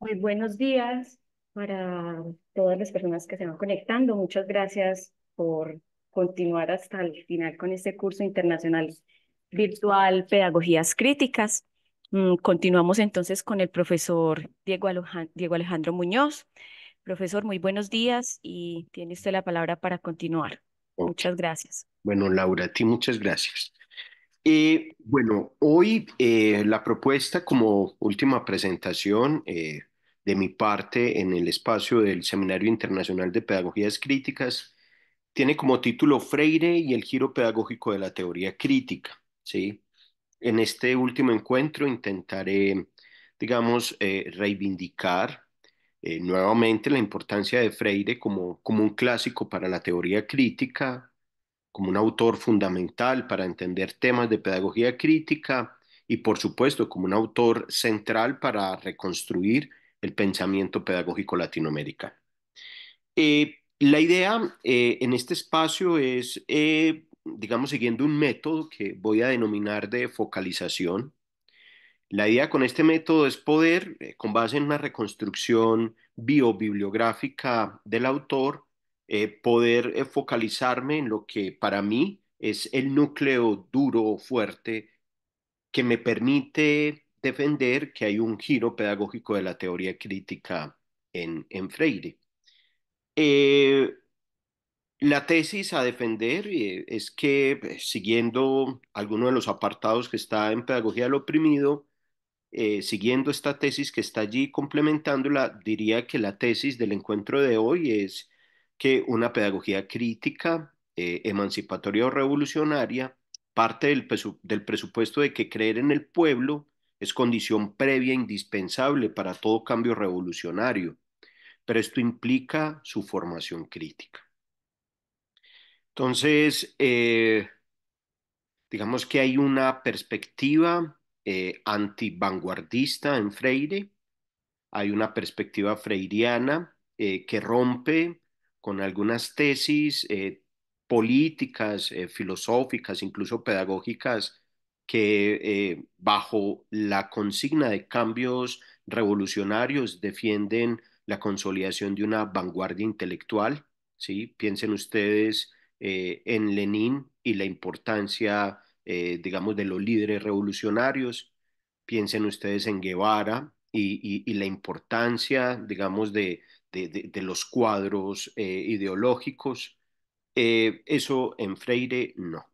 Muy buenos días para todas las personas que se van conectando. Muchas gracias por continuar hasta el final con este curso internacional virtual Pedagogías Críticas. Continuamos entonces con el profesor Diego Alejandro Muñoz. Profesor, muy buenos días y tiene usted la palabra para continuar. Ok. Muchas gracias. Bueno, Laura, a ti muchas gracias. Bueno, hoy la propuesta como última presentación de mi parte en el espacio del Seminario Internacional de Pedagogías Críticas tiene como título Freire y el giro pedagógico de la teoría crítica, ¿sí? En este último encuentro intentaré, digamos, reivindicar nuevamente la importancia de Freire como un clásico para la teoría crítica, como un autor fundamental para entender temas de pedagogía crítica y, por supuesto, como un autor central para reconstruir el pensamiento pedagógico latinoamericano. La idea en este espacio es, digamos, siguiendo un método que voy a denominar de focalización. La idea con este método es poder, con base en una reconstrucción biobibliográfica del autor, poder focalizarme en lo que para mí es el núcleo duro, fuerte, que me permite defender que hay un giro pedagógico de la teoría crítica en Freire. Eh, la tesis a defender es que, siguiendo alguno de los apartados que está en Pedagogía del Oprimido, siguiendo esta tesis que está allí complementándola, diría que la tesis del encuentro de hoy es que una pedagogía crítica, emancipatoria o revolucionaria parte del presupuesto de que creer en el pueblo es condición previa e indispensable para todo cambio revolucionario, pero esto implica su formación crítica. Entonces, digamos que hay una perspectiva antivanguardista en Freire. Hay una perspectiva freiriana que rompe con algunas tesis políticas, filosóficas, incluso pedagógicas, que bajo la consigna de cambios revolucionarios defienden la consolidación de una vanguardia intelectual, ¿sí? Piensen ustedes en Lenin y la importancia, digamos, de los líderes revolucionarios. Piensen ustedes en Guevara y la importancia, digamos, de los cuadros ideológicos. Eso en Freire no.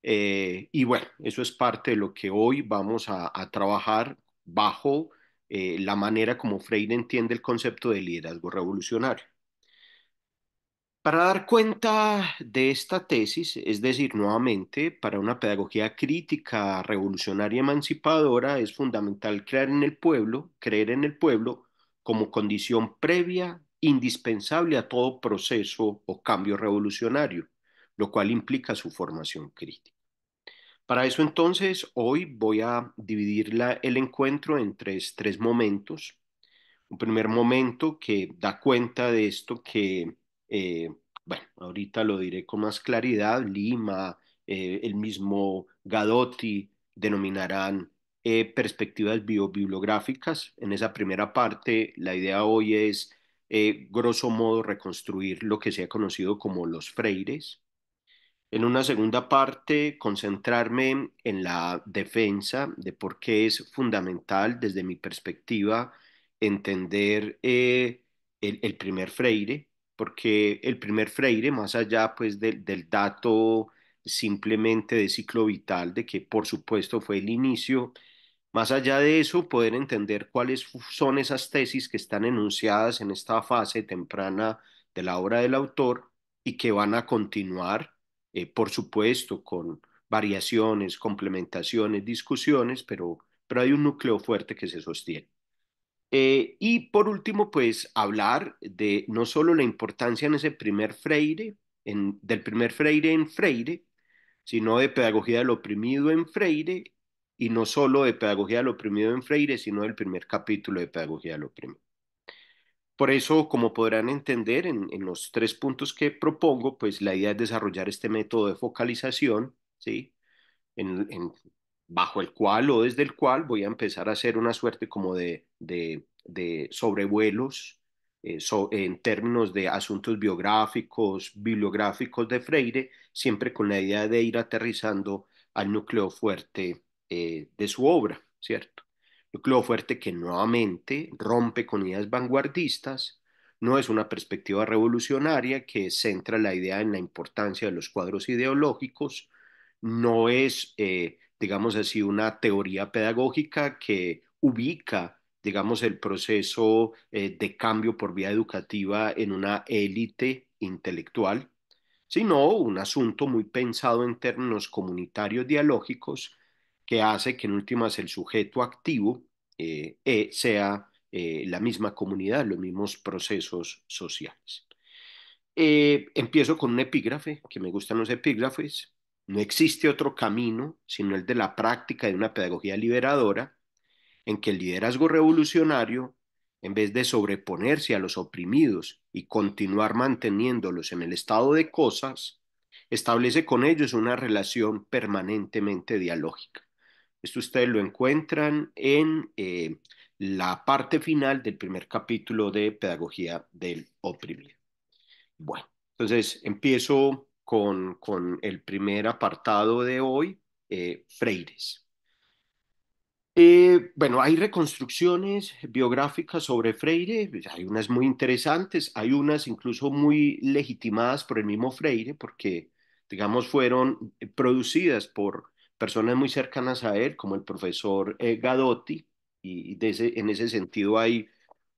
Y bueno, eso es parte de lo que hoy vamos a trabajar bajo la manera como Freire entiende el concepto de liderazgo revolucionario. Para dar cuenta de esta tesis, es decir, nuevamente, para una pedagogía crítica, revolucionaria, emancipadora, es fundamental creer en el pueblo como condición previa, indispensable a todo proceso o cambio revolucionario, lo cual implica su formación crítica. Para eso entonces, hoy voy a dividir el encuentro en tres momentos. Un primer momento que da cuenta de esto que, eh, bueno, ahorita lo diré con más claridad, Lima, el mismo Gadotti denominarán perspectivas biobibliográficas. En esa primera parte, la idea hoy es, grosso modo, reconstruir lo que se ha conocido como los freires. En una segunda parte, concentrarme en la defensa de por qué es fundamental, desde mi perspectiva, entender el primer Freire, porque el primer Freire, más allá pues del dato simplemente de ciclo vital, de que por supuesto fue el inicio, más allá de eso, poder entender cuáles son esas tesis que están enunciadas en esta fase temprana de la obra del autor y que van a continuar, por supuesto, con variaciones, complementaciones, discusiones, pero hay un núcleo fuerte que se sostiene. Y por último, pues hablar de no solo la importancia en ese primer Freire, del primer Freire en Freire, sino de pedagogía del oprimido en Freire, y no solo de pedagogía del oprimido en Freire, sino del primer capítulo de pedagogía del oprimido. Por eso, como podrán entender en los tres puntos que propongo, pues la idea es desarrollar este método de focalización, ¿sí? En- en- bajo el cual o desde el cual voy a empezar a hacer una suerte como de de sobrevuelos en términos de asuntos biográficos, bibliográficos de Freire, siempre con la idea de ir aterrizando al núcleo fuerte de su obra, ¿cierto? Núcleo fuerte que nuevamente rompe con ideas vanguardistas, no es una perspectiva revolucionaria que centra la idea en la importancia de los cuadros ideológicos, no es, digamos así, una teoría pedagógica que ubica, digamos, el proceso de cambio por vía educativa en una élite intelectual, sino un asunto muy pensado en términos comunitarios dialógicos que hace que en últimas el sujeto activo sea la misma comunidad, los mismos procesos sociales. Empiezo con un epígrafe, que me gustan los epígrafes. No existe otro camino sino el de la práctica de una pedagogía liberadora en que el liderazgo revolucionario, en vez de sobreponerse a los oprimidos y continuar manteniéndolos en el estado de cosas, establece con ellos una relación permanentemente dialógica. Esto ustedes lo encuentran en la parte final del primer capítulo de Pedagogía del Oprimido. Bueno, entonces empiezo con el primer apartado de hoy, Freires. Bueno, hay reconstrucciones biográficas sobre Freire, pues, hay unas muy interesantes, hay unas incluso muy legitimadas por el mismo Freire, porque, digamos, fueron producidas por personas muy cercanas a él, como el profesor Gadotti, y en ese sentido hay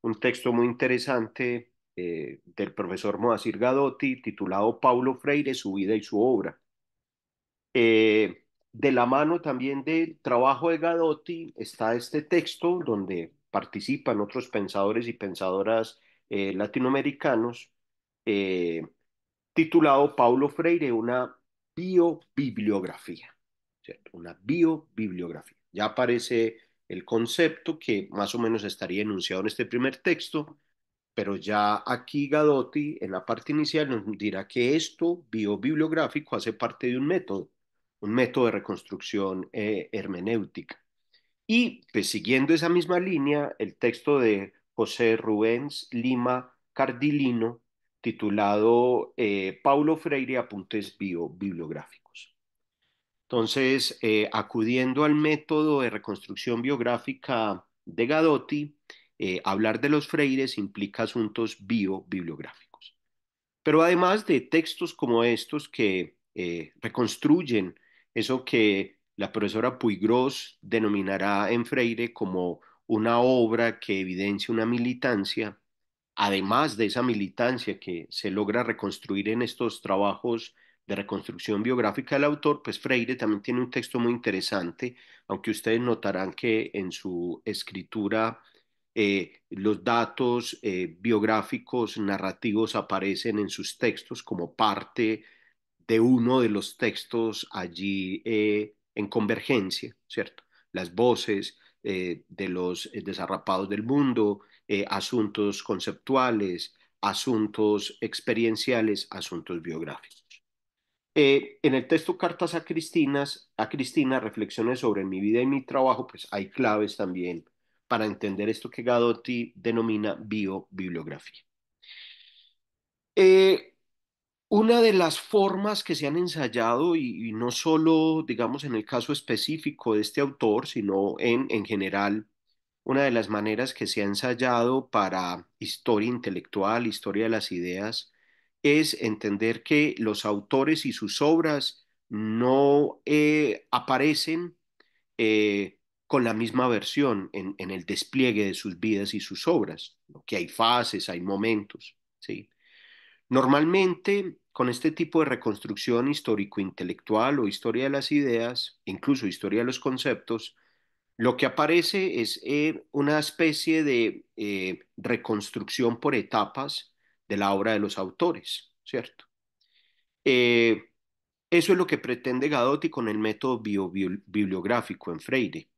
un texto muy interesante del profesor Moacir Gadotti, titulado Paulo Freire, su vida y su obra. De la mano también del trabajo de Gadotti está este texto donde participan otros pensadores y pensadoras latinoamericanos, eh, titulado Paulo Freire, una biobibliografía, ¿cierto? Una biobibliografía. Ya aparece el concepto que más o menos estaría enunciado en este primer texto, pero ya aquí Gadotti, en la parte inicial, nos dirá que esto biobibliográfico hace parte de un método de reconstrucción hermenéutica. Y pues siguiendo esa misma línea, el texto de José Rubens Lima Cardilino, titulado Paulo Freire, apuntes biobibliográficos. Entonces, acudiendo al método de reconstrucción biográfica de Gadotti, hablar de los freires implica asuntos biobibliográficos. Pero además de textos como estos que reconstruyen eso que la profesora Puigros denominará en Freire como una obra que evidencia una militancia, además de esa militancia que se logra reconstruir en estos trabajos de reconstrucción biográfica del autor, pues Freire también tiene un texto muy interesante, aunque ustedes notarán que en su escritura los datos biográficos narrativos aparecen en sus textos como parte de uno de los textos allí en convergencia, ¿cierto? Las voces de los desarrapados del mundo, asuntos conceptuales, asuntos experienciales, asuntos biográficos. En el texto Cartas a Cristina, reflexiones sobre mi vida y mi trabajo, pues hay claves también para entender esto que Gadotti denomina biobibliografía. Eh, una de las formas que se han ensayado, y no solo, digamos, en el caso específico de este autor, sino en general, una de las maneras que se ha ensayado para historia intelectual, historia de las ideas, es entender que los autores y sus obras no aparecen con la misma versión en el despliegue de sus vidas y sus obras, ¿no? Que hay fases, hay momentos, ¿sí? Normalmente, con este tipo de reconstrucción histórico-intelectual o historia de las ideas, incluso historia de los conceptos, lo que aparece es una especie de reconstrucción por etapas de la obra de los autores, ¿cierto? Eh, Eso es lo que pretende Gadotti con el método bibliográfico en Freire,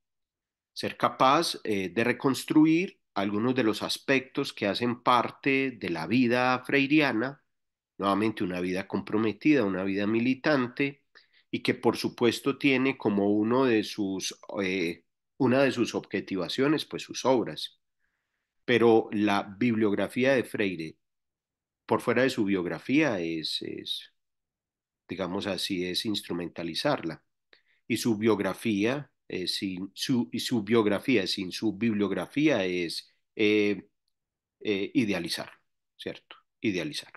ser capaz de reconstruir algunos de los aspectos que hacen parte de la vida freiriana, nuevamente una vida comprometida, una vida militante, y que por supuesto tiene como una de sus objetivaciones, pues sus obras. pero la bibliografía de Freire, por fuera de su biografía, digamos así, es instrumentalizarla. Y su biografía, y su biografía sin su bibliografía es idealizar, ¿cierto? Idealizar.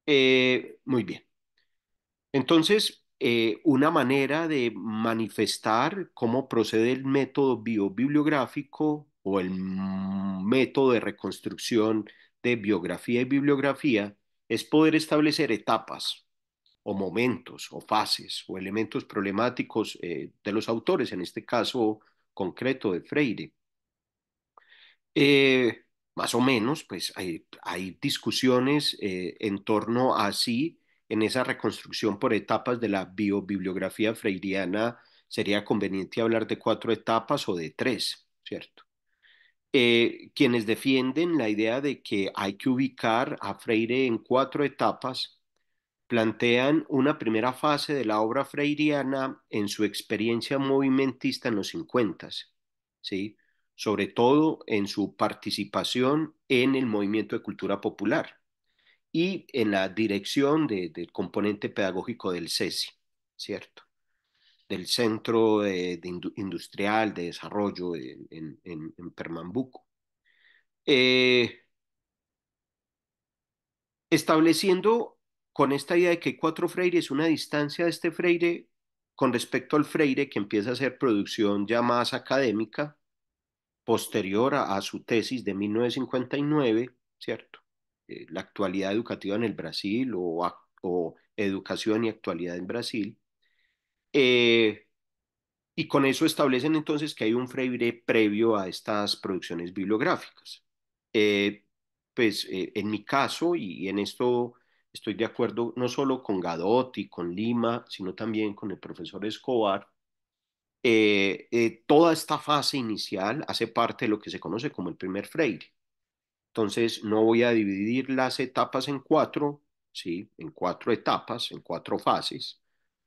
Muy bien. Entonces, una manera de manifestar cómo procede el método biobibliográfico o el método de reconstrucción de biografía y bibliografía es poder establecer etapas o momentos o fases o elementos problemáticos de los autores, en este caso concreto de Freire. Eh, Más o menos, pues hay discusiones en torno a si en esa reconstrucción por etapas de la biobibliografía freiriana sería conveniente hablar de cuatro etapas o de tres, ¿cierto? Quienes defienden la idea de que hay que ubicar a Freire en cuatro etapas plantean una primera fase de la obra freiriana en su experiencia movimentista en los 50, ¿sí? Sobre todo en su participación en el movimiento de cultura popular y en la dirección del componente pedagógico del CESI, ¿cierto? Del Centro Industrial de Desarrollo en Pernambuco. Eh, Estableciendo con esta idea de que hay cuatro freires, una distancia de este freire con respecto al freire que empieza a hacer producción ya más académica, posterior a su tesis de 1959, ¿cierto? La actualidad educativa en el Brasil o educación y actualidad en Brasil. Eh, y con eso establecen entonces que hay un Freire previo a estas producciones bibliográficas. Eh, en mi caso, y en esto estoy de acuerdo no solo con Gadotti, con Lima, sino también con el profesor Escobar, toda esta fase inicial hace parte de lo que se conoce como el primer Freire. Entonces, no voy a dividir las etapas en cuatro, ¿sí? En cuatro etapas, en cuatro fases.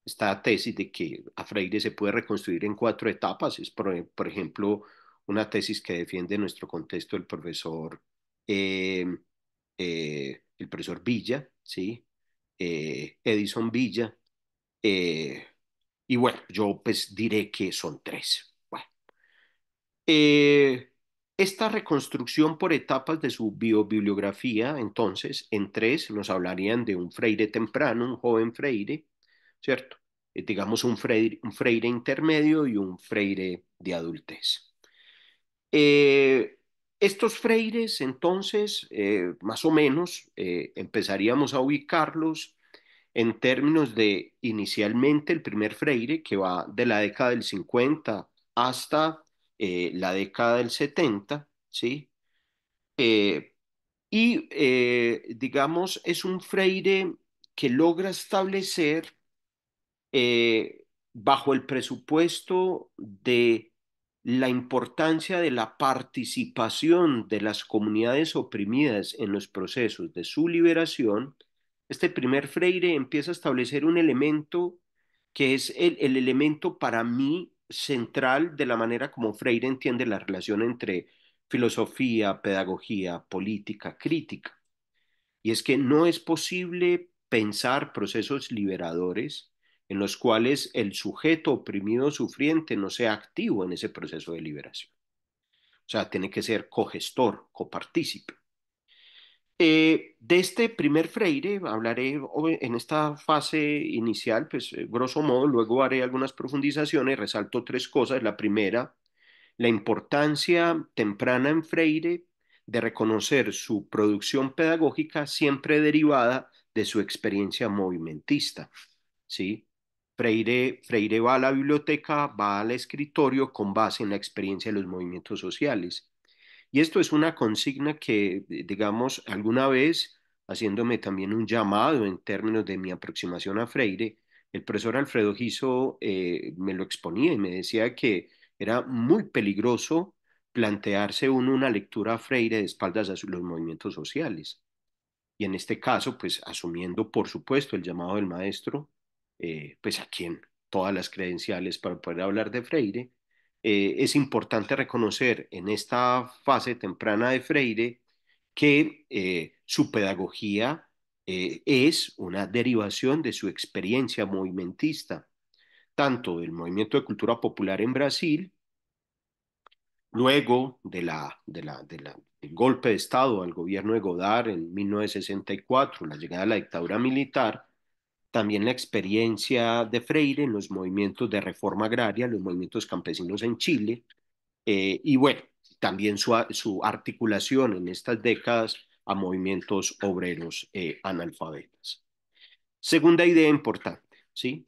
Esta tesis de que a Freire se puede reconstruir en cuatro etapas es, por ejemplo, una tesis que defiende en nuestro contexto eh, el profesor Villa, ¿sí? Edison Villa. eh, y bueno, yo pues diré que son tres. Bueno, eh, esta reconstrucción por etapas de su biobibliografía, entonces, en tres nos hablarían de un Freire temprano, un joven Freire, ¿cierto? Digamos un Freire intermedio y un Freire de adultez. Eh, Estos freires, entonces, más o menos, empezaríamos a ubicarlos en términos de inicialmente el primer freire, que va de la década del 50 hasta la década del 70, ¿sí? Eh, digamos, es un freire que logra establecer bajo el presupuesto de la importancia de la participación de las comunidades oprimidas en los procesos de su liberación, este primer Freire empieza a establecer un elemento que es el elemento para mí central de la manera como Freire entiende la relación entre filosofía, pedagogía, política, crítica. Y es que no es posible pensar procesos liberadores en los cuales el sujeto oprimido o sufriente no sea activo en ese proceso de liberación. O sea, tiene que ser cogestor, copartícipe. De este primer Freire hablaré en esta fase inicial, pues grosso modo, luego haré algunas profundizaciones, resalto tres cosas. La primera, la importancia temprana en Freire de reconocer su producción pedagógica siempre derivada de su experiencia movimentista, ¿sí? Freire va a la biblioteca, va al escritorio con base en la experiencia de los movimientos sociales. Y esto es una consigna que, digamos, alguna vez, haciéndome también un llamado en términos de mi aproximación a Freire, el profesor Alfredo Giso me lo exponía y me decía que era muy peligroso plantearse uno una lectura a Freire de espaldas a los movimientos sociales. Y en este caso, pues asumiendo, por supuesto, el llamado del maestro, pues a quien todas las credenciales para poder hablar de Freire, es importante reconocer en esta fase temprana de Freire que su pedagogía es una derivación de su experiencia movimentista, tanto del movimiento de cultura popular en Brasil, luego del golpe de Estado al gobierno de Godard en 1964, la llegada de la dictadura militar, también la experiencia de Freire en los movimientos de reforma agraria, los movimientos campesinos en Chile, y bueno, también su articulación en estas décadas a movimientos obreros analfabetas. Segunda idea importante, ¿sí?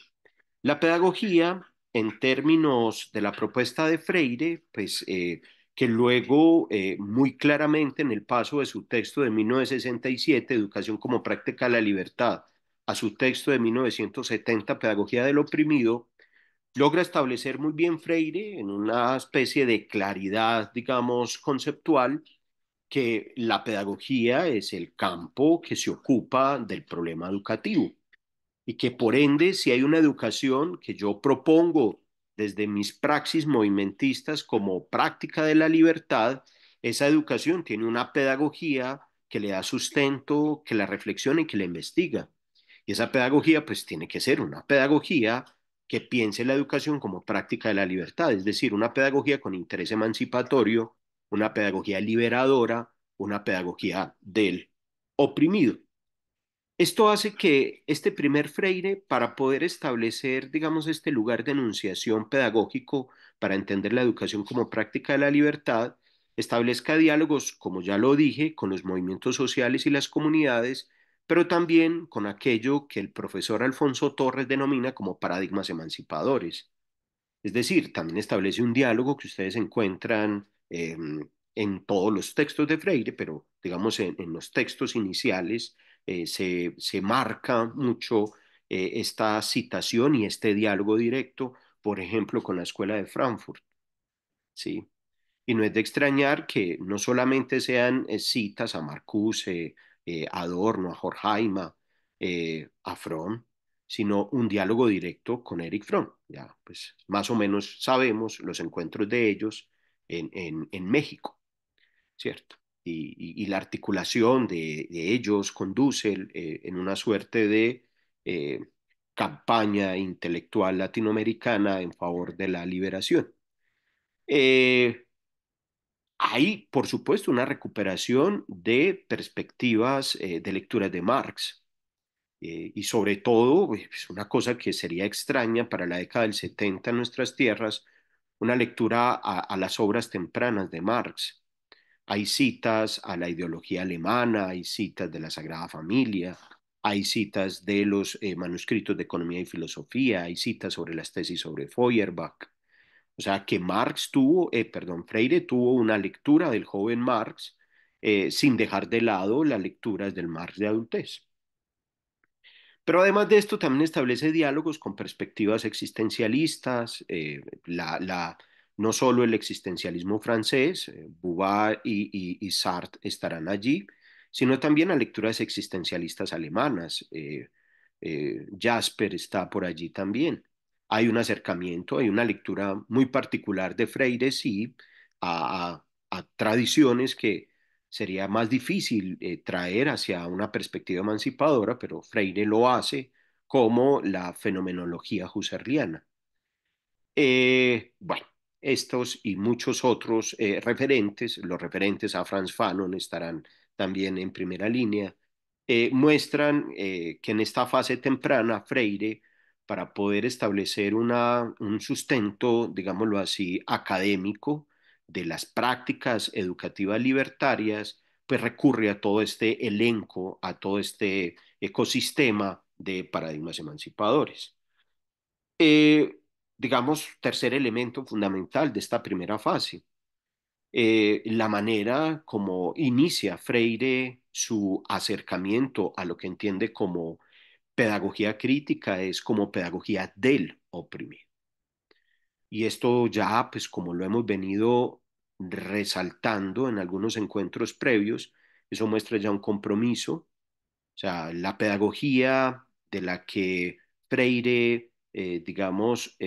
La pedagogía, en términos de la propuesta de Freire, pues que luego muy claramente en el paso de su texto de 1967, Educación como práctica de la libertad, a su texto de 1970, Pedagogía del oprimido, logra establecer muy bien Freire en una especie de claridad, digamos, conceptual, que la pedagogía es el campo que se ocupa del problema educativo y que por ende, si hay una educación que yo propongo desde mis praxis movimentistas como práctica de la libertad, esa educación tiene una pedagogía que le da sustento, que la reflexiona y que la investiga. Y esa pedagogía pues tiene que ser una pedagogía que piense la educación como práctica de la libertad, es decir, una pedagogía con interés emancipatorio, una pedagogía liberadora, una pedagogía del oprimido. Esto hace que este primer Freire, para poder establecer, digamos, este lugar de enunciación pedagógico para entender la educación como práctica de la libertad, establezca diálogos, como ya lo dije, con los movimientos sociales y las comunidades, pero también con aquello que el profesor Alfonso Torres denomina como paradigmas emancipadores. Es decir, también establece un diálogo que ustedes encuentran en todos los textos de Freire, pero digamos en los textos iniciales se marca mucho esta citación y este diálogo directo, por ejemplo, con la Escuela de Frankfurt, ¿sí? Y no es de extrañar que no solamente sean citas a Marcuse, Adorno, a Horkheimer, a Fromm, sino un diálogo directo con Eric Fromm. Ya, pues más o menos sabemos los encuentros de ellos en México, ¿cierto? Y la articulación de ellos conduce en una suerte de eh, campaña intelectual latinoamericana en favor de la liberación. Eh, Hay, por supuesto, una recuperación de perspectivas de lecturas de Marx y sobre todo, es una cosa que sería extraña para la década del 70 en nuestras tierras, una lectura a las obras tempranas de Marx. Hay citas a la ideología alemana, hay citas de la Sagrada Familia, hay citas de los manuscritos de economía y filosofía, hay citas sobre las tesis sobre Feuerbach. O sea, que Freire tuvo una lectura del joven Marx sin dejar de lado las lecturas del Marx de adultez. Pero además de esto, también establece diálogos con perspectivas existencialistas, no solo el existencialismo francés, Bouvard y Sartre estarán allí, sino también a lecturas existencialistas alemanas. Jasper está por allí también. Hay un acercamiento, hay una lectura muy particular de Freire, sí, a tradiciones que sería más difícil traer hacia una perspectiva emancipadora, pero Freire lo hace como la fenomenología husserliana. Bueno, estos y muchos otros referentes, los referentes a Franz Fanon estarán también en primera línea, muestran que en esta fase temprana Freire, para poder establecer un sustento, digámoslo así, académico de las prácticas educativas libertarias, pues recurre a todo este elenco, a todo este ecosistema de paradigmas emancipadores. Eh, digamos, tercer elemento fundamental de esta primera fase, la manera como inicia Freire su acercamiento a lo que entiende como pedagogía crítica es como pedagogía del oprimido. Y esto ya, pues como lo hemos venido resaltando en algunos encuentros previos, eso muestra ya un compromiso, o sea, la pedagogía de la que Freire, digamos,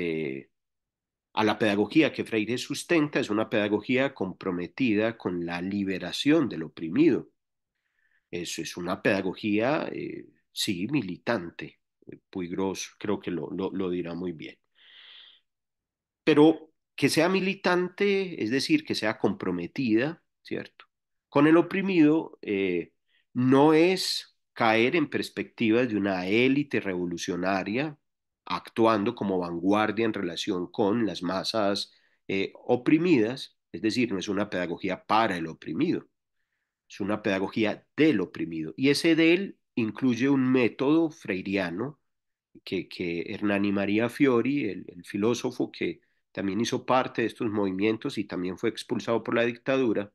a la pedagogía que Freire sustenta es una pedagogía comprometida con la liberación del oprimido. Eso es una pedagogía, sí, militante. Puigros creo que lo dirá muy bien. Pero que sea militante, es decir, que sea comprometida, ¿cierto? Con el oprimido, no es caer en perspectivas de una élite revolucionaria actuando como vanguardia en relación con las masas oprimidas, es decir, no es una pedagogía para el oprimido, es una pedagogía del oprimido. Y ese del incluye un método freiriano que Hernani María Fiori, el filósofo que también hizo parte de estos movimientos y también fue expulsado por la dictadura,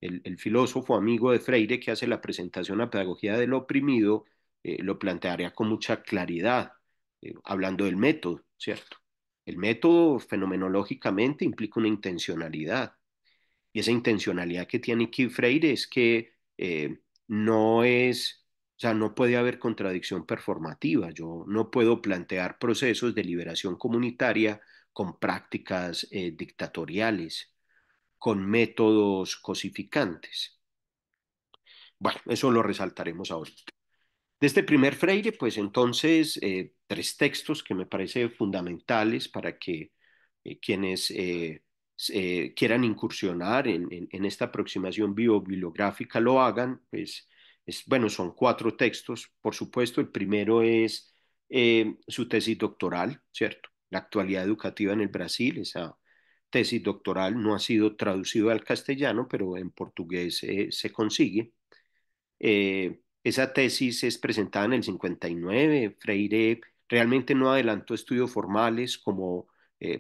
el filósofo amigo de Freire que hace la presentación a pedagogía del oprimido, lo plantearía con mucha claridad, hablando del método, ¿cierto? El método fenomenológicamente implica una intencionalidad. Y esa intencionalidad que tiene Key Freire es que no es, o sea, no puede haber contradicción performativa. Yo no puedo plantear procesos de liberación comunitaria con prácticas dictatoriales, con métodos cosificantes. Bueno, eso lo resaltaremos ahora. De este primer Freire, pues entonces, tres textos que me parecen fundamentales para que quienes quieran incursionar en esta aproximación bibliográfica lo hagan, pues, bueno, son cuatro textos, por supuesto. El primero es su tesis doctoral, ¿cierto? La actualidad educativa en el Brasil, esa tesis doctoral no ha sido traducido al castellano, pero en portugués se consigue. Esa tesis es presentada en el 59. Freire realmente no adelantó estudios formales como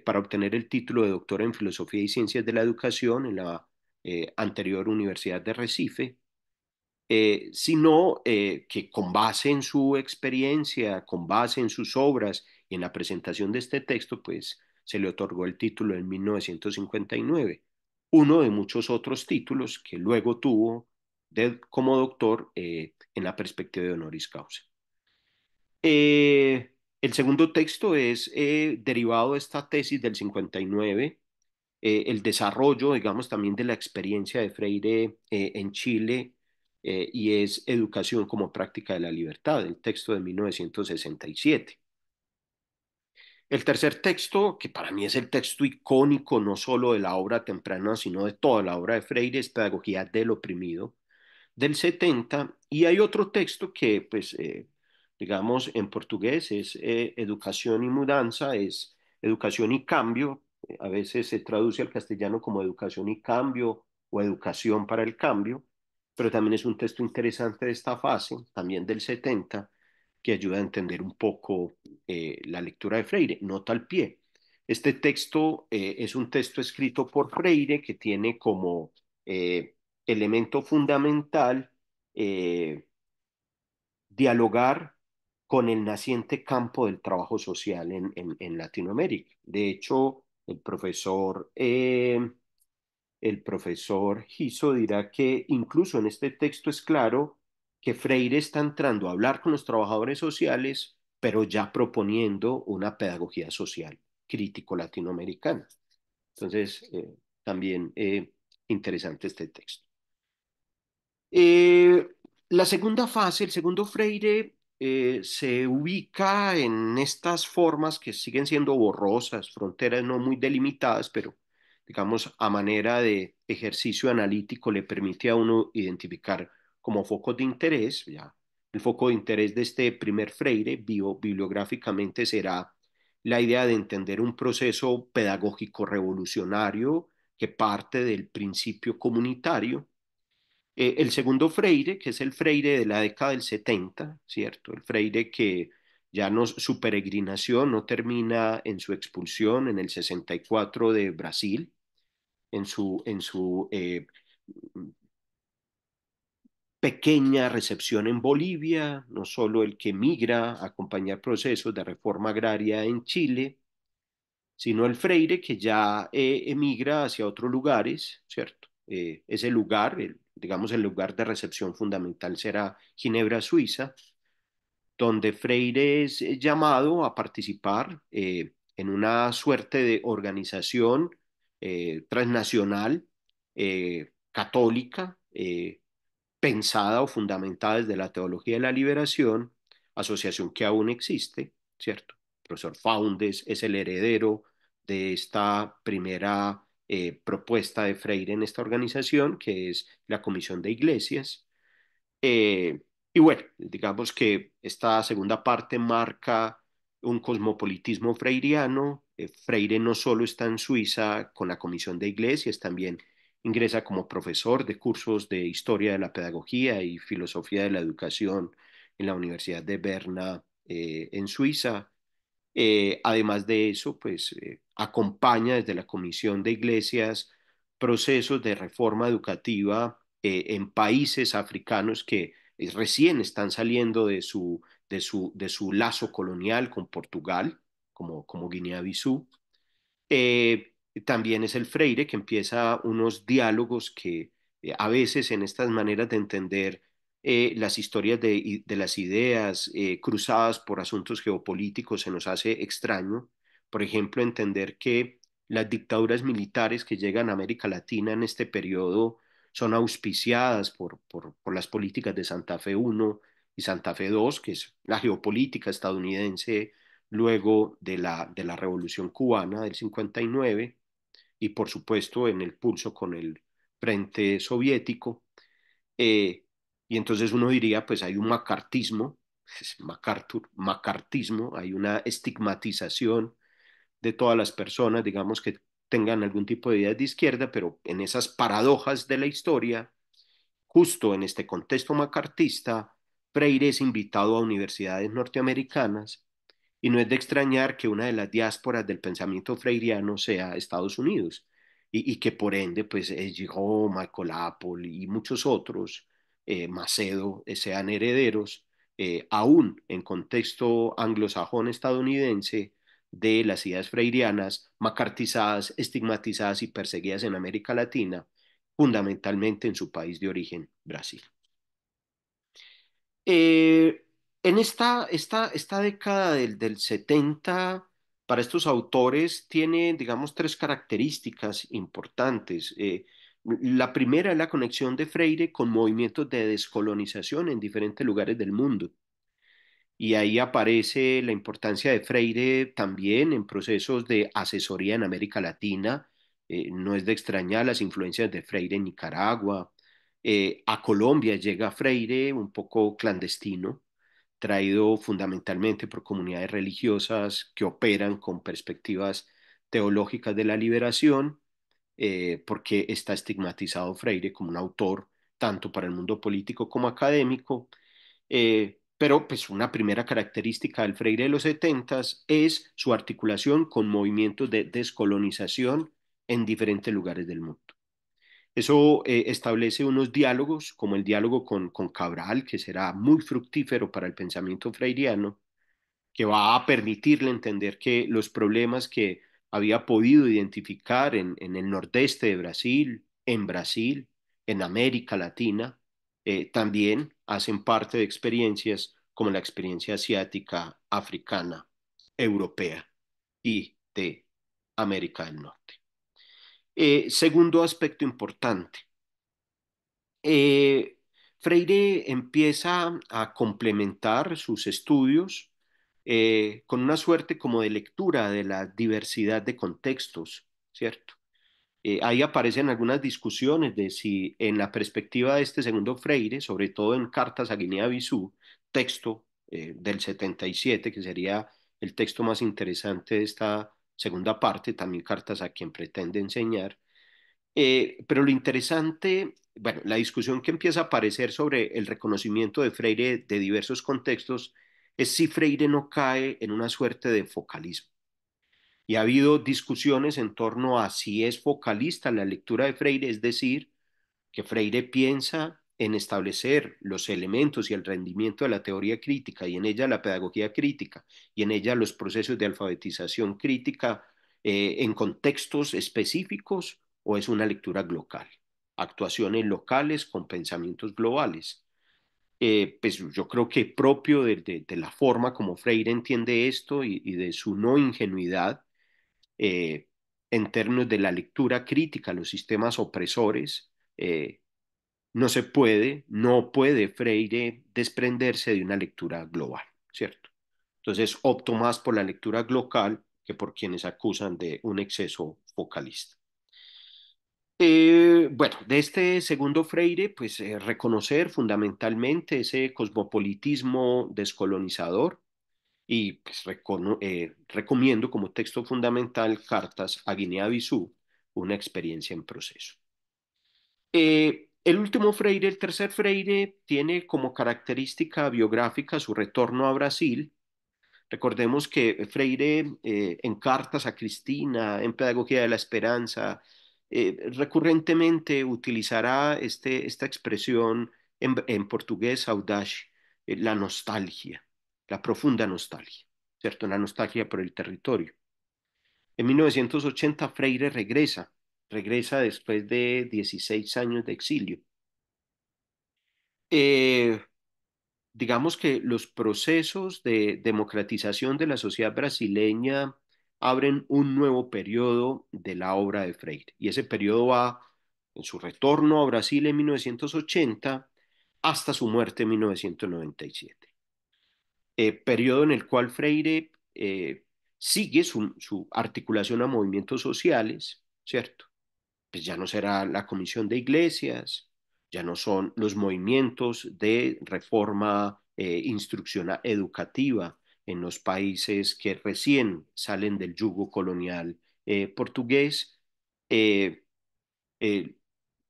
para obtener el título de doctor en Filosofía y Ciencias de la Educación en la anterior Universidad de Recife, sino que con base en su experiencia, con base en sus obras y en la presentación de este texto, pues se le otorgó el título en 1959, uno de muchos otros títulos que luego tuvo como doctor en la perspectiva de honoris causa. El segundo texto es derivado de esta tesis del 59, el desarrollo, digamos, también de la experiencia de Freire en Chile, y es Educación como práctica de la libertad, el texto de 1967. El tercer texto, que para mí es el texto icónico no solo de la obra temprana, sino de toda la obra de Freire, es Pedagogía del oprimido, del 70. Y hay otro texto que, pues, digamos, en portugués es Educación y Mudanza, es Educación y Cambio. A veces se traduce al castellano como Educación y Cambio o Educación para el Cambio, pero también es un texto interesante de esta fase, también del 70, que ayuda a entender un poco la lectura de Freire. Nota al pie. Este texto es un texto escrito por Freire que tiene como elemento fundamental eh, dialogar con el naciente campo del trabajo social en Latinoamérica. De hecho, el profesor Giso dirá que incluso en este texto es claro que Freire está entrando a hablar con los trabajadores sociales, pero ya proponiendo una pedagogía social crítico latinoamericana. Entonces, también interesante este texto. Eh, la segunda fase, el segundo Freire, se ubica en estas formas que siguen siendo borrosas, fronteras no muy delimitadas, pero digamos a manera de ejercicio analítico le permite a uno identificar como focos de interés. Ya. El foco de interés de este primer Freire bibliográficamente será la idea de entender un proceso pedagógico revolucionario que parte del principio comunitario. El segundo Freire, que es el Freire de la década del 70, ¿cierto? El Freire que ya no, su peregrinación no termina en su expulsión en el 64 de Brasil, en su pequeña recepción en Bolivia, no solo el que migra a acompañar procesos de reforma agraria en Chile, sino el Freire que ya emigra hacia otros lugares, ¿cierto? Ese lugar, digamos, el lugar de recepción fundamental será Ginebra, Suiza, donde Freire es llamado a participar en una suerte de organización transnacional, católica, pensada o fundamentada desde la teología de la liberación, asociación que aún existe, ¿cierto? El profesor Faundes es el heredero de esta primera propuesta de Freire en esta organización, que es la Comisión de Iglesias. Eh, y bueno, digamos que esta segunda parte marca un cosmopolitismo freiriano. Freire no solo está en Suiza con la Comisión de Iglesias, también ingresa como profesor de cursos de historia de la pedagogía y filosofía de la educación en la Universidad de Berna, en Suiza. Además de eso, pues acompaña desde la Comisión de Iglesias procesos de reforma educativa en países africanos que recién están saliendo de su lazo colonial con Portugal, como Guinea-Bissau. También es el Freire que empieza unos diálogos que a veces en estas maneras de entender las historias de las ideas cruzadas por asuntos geopolíticos se nos hace extraño. Por ejemplo, entender que las dictaduras militares que llegan a América Latina en este periodo son auspiciadas por las políticas de Santa Fe I y Santa Fe II, que es la geopolítica estadounidense luego de la Revolución Cubana del 59 y por supuesto en el pulso con el Frente Soviético. Eh, y entonces uno diría, pues hay un macartismo, es macartismo, hay una estigmatización de todas las personas, digamos, que tengan algún tipo de ideas de izquierda, pero en esas paradojas de la historia, justo en este contexto macartista, Freire es invitado a universidades norteamericanas y no es de extrañar que una de las diásporas del pensamiento freiriano sea Estados Unidos y que por ende, pues Giraud, Michael Apple y muchos otros, Macedo, sean herederos, aún en contexto anglosajón estadounidense, de las ideas freirianas macartizadas, estigmatizadas y perseguidas en América Latina, fundamentalmente en su país de origen, Brasil. Eh, en esta década del 70, para estos autores, tiene, digamos, tres características importantes. La primera es la conexión de Freire con movimientos de descolonización en diferentes lugares del mundo. Y ahí aparece la importancia de Freire también en procesos de asesoría en América Latina. No es de extrañar las influencias de Freire en Nicaragua. A Colombia llega Freire un poco clandestino, traído fundamentalmente por comunidades religiosas que operan con perspectivas teológicas de la liberación, porque está estigmatizado Freire como un autor tanto para el mundo político como académico. Pero pues una primera característica del Freire de los setentas es su articulación con movimientos de descolonización en diferentes lugares del mundo. Eso establece unos diálogos, como el diálogo con Cabral, que será muy fructífero para el pensamiento freiriano, que va a permitirle entender que los problemas que había podido identificar en el nordeste de Brasil, en América Latina, también hacen parte de experiencias como la experiencia asiática, africana, europea y de América del Norte. Segundo aspecto importante, eh, Freire empieza a complementar sus estudios con una suerte como de lectura de la diversidad de contextos, ¿cierto? Ahí aparecen algunas discusiones de si en la perspectiva de este segundo Freire, sobre todo en Cartas a Guinea-Bissau, texto del 77, que sería el texto más interesante de esta segunda parte, también Cartas a quien pretende enseñar, pero lo interesante, bueno, la discusión que empieza a aparecer sobre el reconocimiento de Freire de diversos contextos es si Freire no cae en una suerte de focalismo. Y ha habido discusiones en torno a si es focalista la lectura de Freire, es decir, que Freire piensa en establecer los elementos y el rendimiento de la teoría crítica y en ella la pedagogía crítica y en ella los procesos de alfabetización crítica en contextos específicos o es una lectura global, actuaciones locales con pensamientos globales. pues yo creo que propio de la forma como Freire entiende esto y de su no ingenuidad eh, en términos de la lectura crítica a los sistemas opresores, no puede Freire desprenderse de una lectura global, ¿cierto? Entonces opto más por la lectura global que por quienes acusan de un exceso focalista. Bueno, de este segundo Freire, pues reconocer fundamentalmente ese cosmopolitismo descolonizador y pues, recomiendo como texto fundamental Cartas a Guinea-Bissau, una experiencia en proceso. El último Freire, el tercer Freire, tiene como característica biográfica su retorno a Brasil. Recordemos que Freire, en Cartas a Cristina, en Pedagogía de la Esperanza, recurrentemente utilizará esta expresión en portugués, saudade, la nostalgia, la profunda nostalgia, ¿cierto? La nostalgia por el territorio. En 1980 Freire regresa después de 16 años de exilio. Eh, digamos que los procesos de democratización de la sociedad brasileña abren un nuevo periodo de la obra de Freire. Y ese periodo va en su retorno a Brasil en 1980 hasta su muerte en 1997. Periodo en el cual Freire sigue su articulación a movimientos sociales, ¿cierto? Pues ya no será la Comisión de Iglesias, ya no son los movimientos de reforma instruccional educativa en los países que recién salen del yugo colonial portugués. Eh, eh,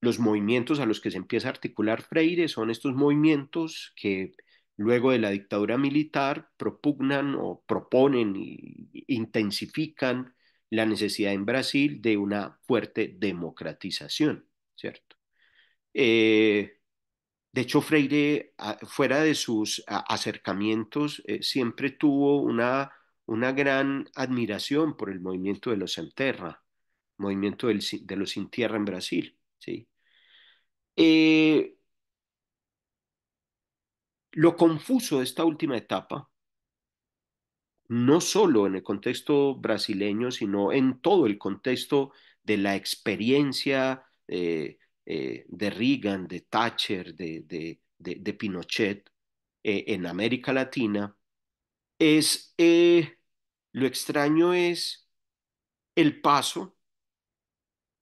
los movimientos a los que se empieza a articular Freire son estos movimientos que luego de la dictadura militar propugnan o proponen e intensifican la necesidad en Brasil de una fuerte democratización, ¿cierto? Eh, de hecho, Freire, fuera de sus acercamientos, siempre tuvo una gran admiración por el movimiento de los Sem Terra, movimiento de los Sin Tierra en Brasil, ¿sí? Eh, lo confuso de esta última etapa, no solo en el contexto brasileño, sino en todo el contexto de la experiencia de Reagan, de Thatcher, de Pinochet en América Latina, es lo extraño es el paso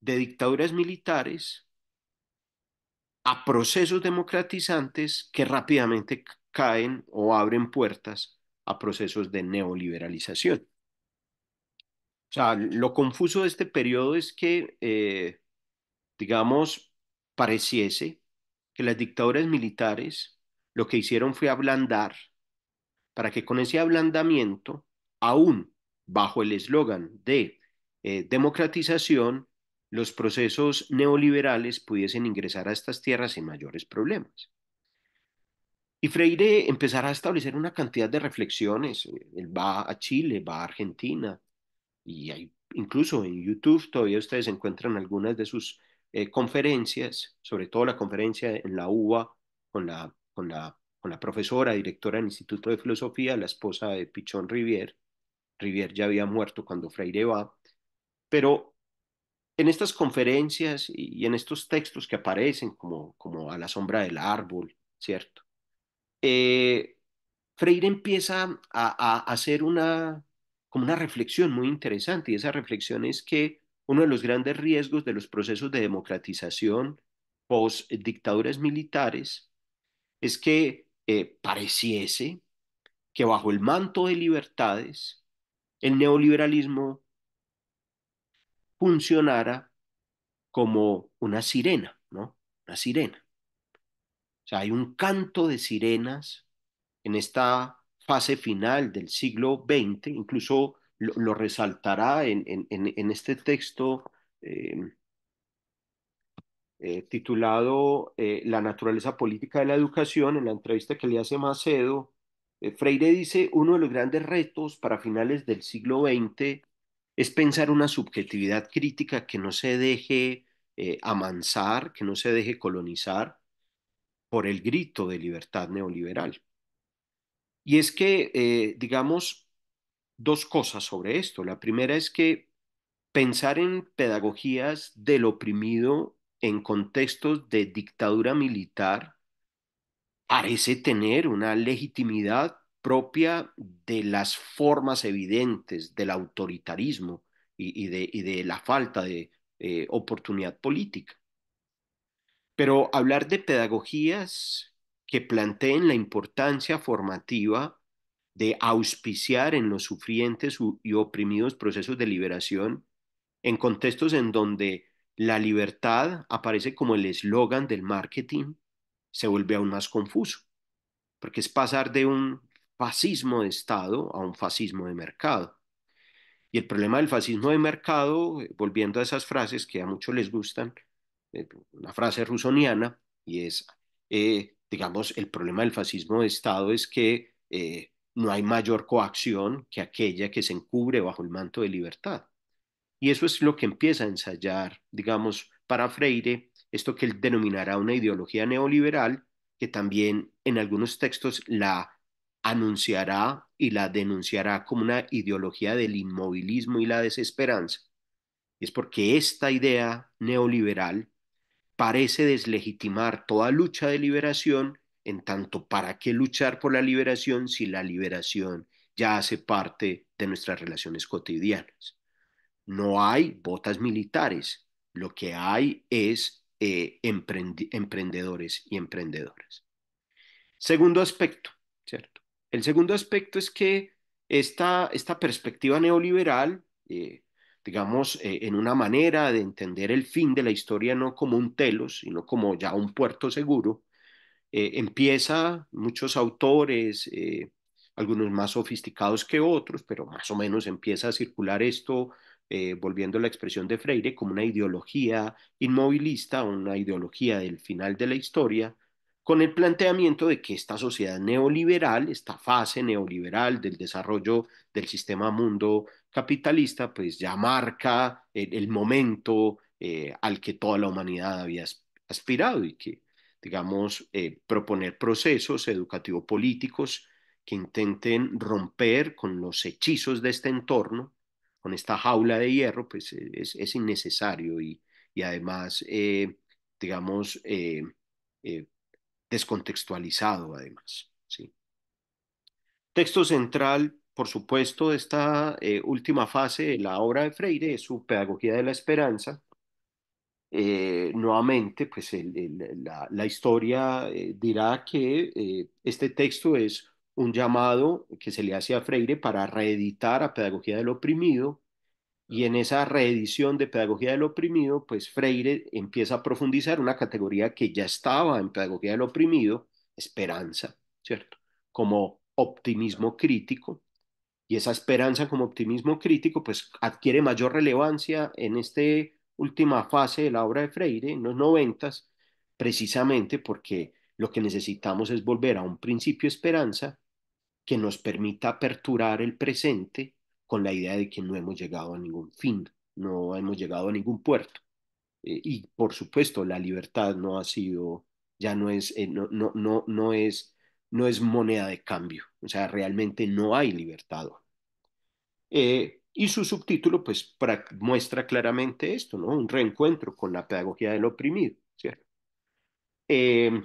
de dictaduras militares a procesos democratizantes que rápidamente caen o abren puertas a procesos de neoliberalización. O sea, lo confuso de este periodo es que, digamos, pareciese que las dictaduras militares lo que hicieron fue ablandar para que con ese ablandamiento, aún bajo el eslogan de democratización, los procesos neoliberales pudiesen ingresar a estas tierras sin mayores problemas. Y Freire empezará a establecer una cantidad de reflexiones. Él va a Chile, va a Argentina, y hay, incluso en YouTube todavía ustedes encuentran algunas de sus conferencias, sobre todo la conferencia en la UBA con la profesora, directora del Instituto de Filosofía, la esposa de Pichón Rivière. Rivière ya había muerto cuando Freire va, pero en estas conferencias y en estos textos que aparecen como a la sombra del árbol, ¿cierto? Eh, Freire empieza a hacer como una reflexión muy interesante y esa reflexión es que uno de los grandes riesgos de los procesos de democratización post dictaduras militares es que pareciese que bajo el manto de libertades el neoliberalismo funcionara como una sirena, ¿no? Una sirena. O sea, hay un canto de sirenas en esta fase final del siglo XX, incluso lo resaltará en este texto eh, titulado La naturaleza política de la educación, en la entrevista que le hace Macedo. Freire dice, uno de los grandes retos para finales del siglo XX es pensar una subjetividad crítica que no se deje amansar, que no se deje colonizar, por el grito de libertad neoliberal. Y es que, digamos, dos cosas sobre esto. La primera es que pensar en pedagogías del oprimido en contextos de dictadura militar parece tener una legitimidad propia de las formas evidentes del autoritarismo y de la falta de oportunidad política. Pero hablar de pedagogías que planteen la importancia formativa de auspiciar en los sufrientes y oprimidos procesos de liberación en contextos en donde la libertad aparece como el eslogan del marketing, se vuelve aún más confuso, porque es pasar de un fascismo de Estado a un fascismo de mercado. Y el problema del fascismo de mercado, volviendo a esas frases que a muchos les gustan, una frase rusoniana, y es, digamos, el problema del fascismo de Estado es que no hay mayor coacción que aquella que se encubre bajo el manto de libertad. Y eso es lo que empieza a ensayar, digamos, para Freire, esto que él denominará una ideología neoliberal, que también en algunos textos la anunciará y la denunciará como una ideología del inmovilismo y la desesperanza. Y es porque esta idea neoliberal parece deslegitimar toda lucha de liberación, en tanto, ¿para qué luchar por la liberación si la liberación ya hace parte de nuestras relaciones cotidianas? No hay botas militares, lo que hay es emprendedores y emprendedoras. Segundo aspecto, ¿cierto? El segundo aspecto es que esta perspectiva neoliberal, digamos, en una manera de entender el fin de la historia no como un telos, sino como ya un puerto seguro, empieza muchos autores, algunos más sofisticados que otros, pero más o menos empieza a circular esto, volviendo a la expresión de Freire, como una ideología inmovilista, una ideología del final de la historia, con el planteamiento de que esta sociedad neoliberal, esta fase neoliberal del desarrollo del sistema mundo capitalista, pues ya marca el momento al que toda la humanidad había aspirado y que digamos, proponer procesos educativo-políticos que intenten romper con los hechizos de este entorno, con esta jaula de hierro, pues es innecesario y además, digamos, eh, descontextualizado además. ¿Sí? Texto central, por supuesto, de esta última fase de la obra de Freire es su Pedagogía de la Esperanza, nuevamente, pues la historia dirá que este texto es un llamado que se le hace a Freire para reeditar a Pedagogía del Oprimido, y en esa reedición de Pedagogía del Oprimido, pues Freire empieza a profundizar una categoría que ya estaba en Pedagogía del Oprimido, esperanza, ¿cierto? Como optimismo crítico, y esa esperanza como optimismo crítico pues adquiere mayor relevancia en esta última fase de la obra de Freire, en los noventas, precisamente porque lo que necesitamos es volver a un principio de esperanza que nos permita aperturar el presente con la idea de que no hemos llegado a ningún fin, no hemos llegado a ningún puerto. Y por supuesto, la libertad no ha sido, ya no es, no es moneda de cambio, o sea, realmente no hay libertad. Y su subtítulo, pues, muestra claramente esto, ¿no? Un reencuentro con la pedagogía del oprimido, ¿cierto? Eh,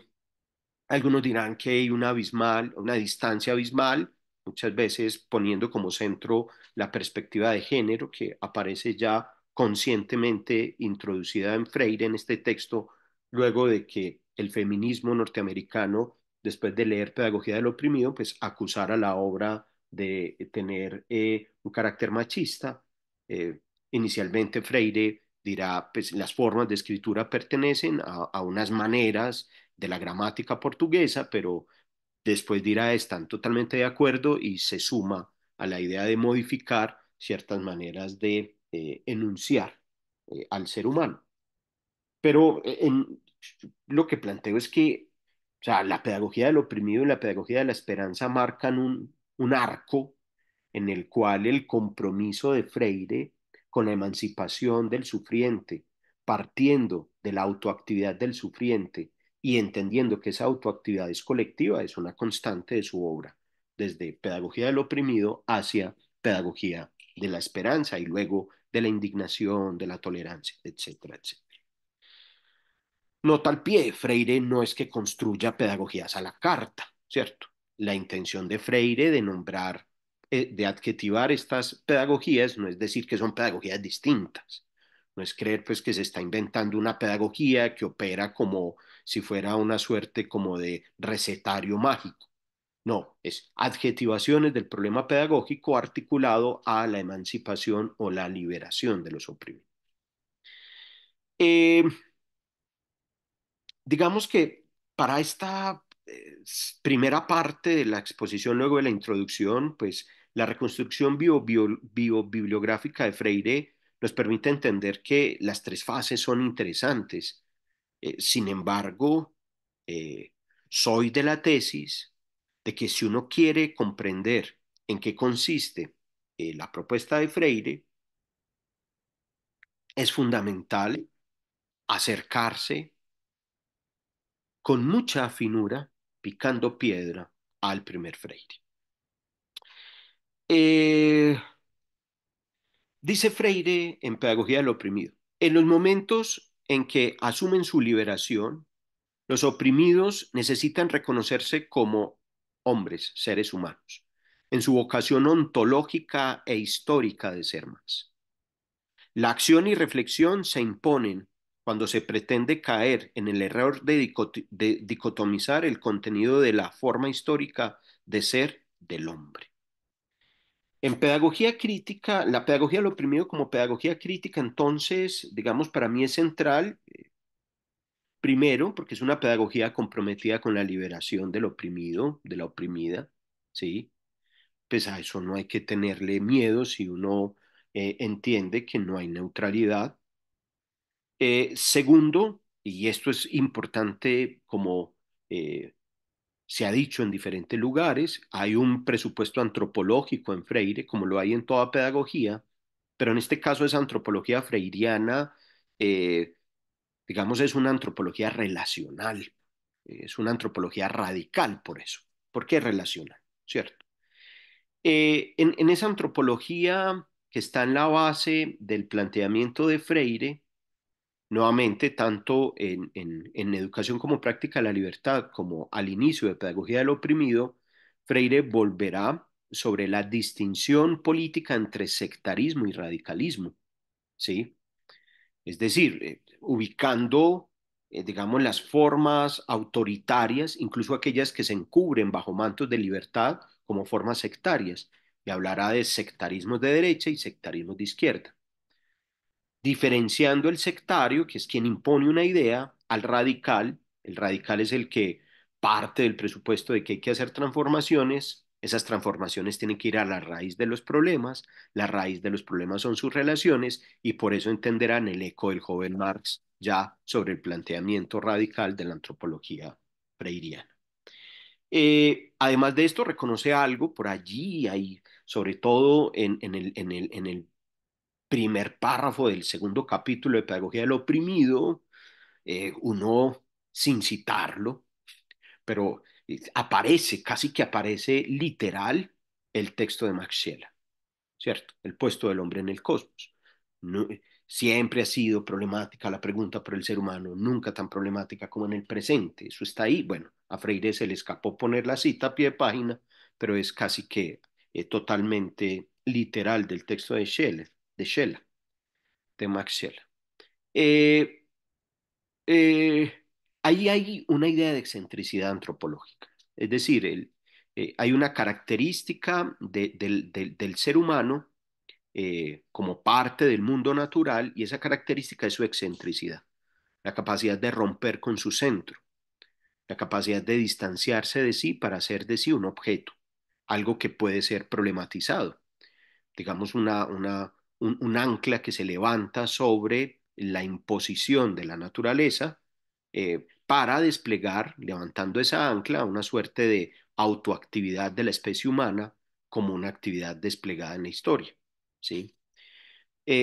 Algunos dirán que hay una distancia abismal, muchas veces poniendo como centro la perspectiva de género que aparece ya conscientemente introducida en Freire en este texto, luego de que el feminismo norteamericano, después de leer Pedagogía del Oprimido, pues acusara la obra de tener un carácter machista. Eh, Inicialmente Freire dirá, pues las formas de escritura pertenecen a unas maneras de la gramática portuguesa, pero después dirá están totalmente de acuerdo y se suma a la idea de modificar ciertas maneras de enunciar al ser humano. Pero lo que planteo es que o sea, la pedagogía del oprimido y la pedagogía de la esperanza marcan un arco en el cual el compromiso de Freire con la emancipación del sufriente, partiendo de la autoactividad del sufriente y entendiendo que esa autoactividad es colectiva, es una constante de su obra, desde pedagogía del oprimido hacia pedagogía de la esperanza y luego de la indignación, de la tolerancia, etcétera, etcétera. Nota al pie, Freire no es que construya pedagogías a la carta, ¿cierto? La intención de Freire de nombrar, de adjetivar estas pedagogías, no es decir que son pedagogías distintas, no es creer pues que se está inventando una pedagogía que opera como si fuera una suerte como de recetario mágico. No, es adjetivaciones del problema pedagógico articulado a la emancipación o la liberación de los oprimidos. Eh, digamos que para esta primera parte de la exposición, luego de la introducción, pues la reconstrucción biobibliográfica de Freire nos permite entender que las tres fases son interesantes. Sin embargo, eh, soy de la tesis de que si uno quiere comprender en qué consiste la propuesta de Freire, es fundamental acercarse con mucha afinura, picando piedra, al primer Freire. Eh, dice Freire en Pedagogía del Oprimido, en los momentos en que asumen su liberación, los oprimidos necesitan reconocerse como hombres, seres humanos, en su vocación ontológica e histórica de ser más. La acción y reflexión se imponen cuando se pretende caer en el error de dicotomizar el contenido de la forma histórica de ser del hombre. En pedagogía crítica, la pedagogía del oprimido como pedagogía crítica, entonces, digamos, para mí es central, primero, porque es una pedagogía comprometida con la liberación del oprimido, de la oprimida, ¿sí? Pues a eso no hay que tenerle miedo si uno entiende que no hay neutralidad. Segundo, y esto es importante como se ha dicho en diferentes lugares, hay un presupuesto antropológico en Freire, como lo hay en toda pedagogía, pero en este caso esa antropología freiriana, eh, digamos, es una antropología relacional, es una antropología radical por eso. ¿Por qué relacional? ¿Cierto? En esa antropología que está en la base del planteamiento de Freire, nuevamente, tanto en educación como práctica de la libertad, como al inicio de Pedagogía del Oprimido, Freire volverá sobre la distinción política entre sectarismo y radicalismo, ¿sí? Es decir, ubicando, digamos, las formas autoritarias, incluso aquellas que se encubren bajo mantos de libertad, como formas sectarias, y hablará de sectarismos de derecha y sectarismos de izquierda diferenciando el sectario, que es quien impone una idea, al radical. El radical es el que parte del presupuesto de que hay que hacer transformaciones. Esas transformaciones tienen que ir a la raíz de los problemas. La raíz de los problemas son sus relaciones y por eso entenderán el eco del joven Marx ya sobre el planteamiento radical de la antropología freiriana. Además de esto, reconoce algo por allí, hay, sobre todo en el primer párrafo del segundo capítulo de Pedagogía del Oprimido, uno sin citarlo, pero aparece, casi que aparece literal el texto de Max Scheler, ¿cierto? El puesto del hombre en el cosmos. No, siempre ha sido problemática la pregunta por el ser humano, nunca tan problemática como en el presente. Eso está ahí. Bueno, a Freire se le escapó poner la cita a pie de página, pero es casi que totalmente literal del texto de Max Scheler. Eh, eh, ahí hay una idea de excentricidad antropológica. Es decir, hay una característica del ser humano como parte del mundo natural y esa característica es su excentricidad, la capacidad de romper con su centro, la capacidad de distanciarse de sí para hacer de sí un objeto, algo que puede ser problematizado digamos, un ancla que se levanta sobre la imposición de la naturaleza para desplegar, levantando esa ancla, una suerte de autoactividad de la especie humana como una actividad desplegada en la historia, ¿sí?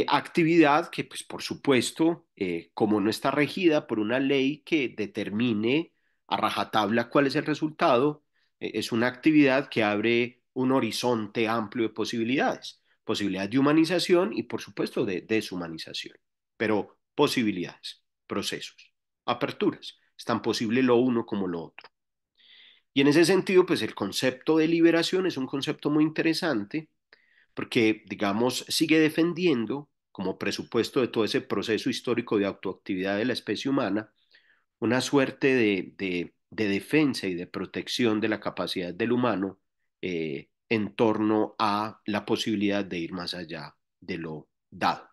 Actividad que, pues, por supuesto, como no está regida por una ley que determine a rajatabla cuál es el resultado, es una actividad que abre un horizonte amplio de posibilidades, posibilidades de humanización y por supuesto de deshumanización, pero posibilidades, procesos, aperturas, es tan posible lo uno como lo otro. Y en ese sentido, pues el concepto de liberación es un concepto muy interesante porque, digamos, sigue defendiendo como presupuesto de todo ese proceso histórico de autoactividad de la especie humana, una suerte de defensa y de protección de la capacidad del humano en torno a la posibilidad de ir más allá de lo dado,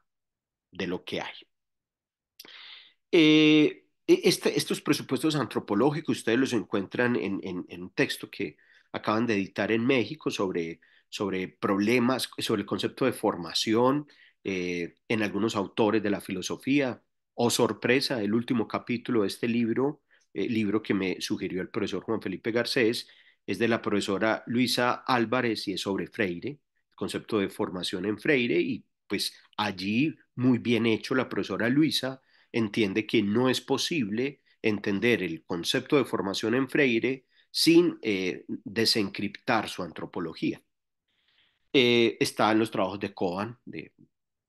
de lo que hay. Estos presupuestos antropológicos ustedes los encuentran en un texto que acaban de editar en México sobre problemas, sobre el concepto de formación en algunos autores de la filosofía. Oh, sorpresa, el último capítulo de este libro, libro que me sugirió el profesor Juan Felipe Garcés, es de la profesora Luisa Álvarez y es sobre Freire, el concepto de formación en Freire, y pues allí muy bien hecho la profesora Luisa entiende que no es posible entender el concepto de formación en Freire sin desencriptar su antropología. Está en los trabajos de Cohen, de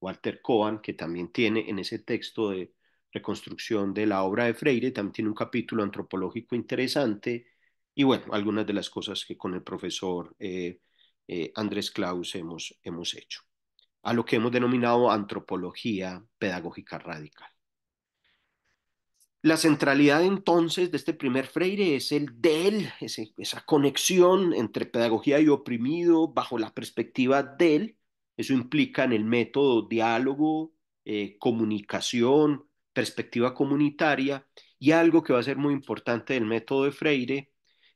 Walter Cohen, que también tiene en ese texto de reconstrucción de la obra de Freire, también tiene un capítulo antropológico interesante y bueno, algunas de las cosas que con el profesor Andrés Klaus hemos hecho, a lo que hemos denominado antropología pedagógica radical. La centralidad entonces de este primer Freire es el de él, esa conexión entre pedagogía y oprimido bajo la perspectiva de él. Eso implica en el método diálogo, comunicación, perspectiva comunitaria y algo que va a ser muy importante del método de Freire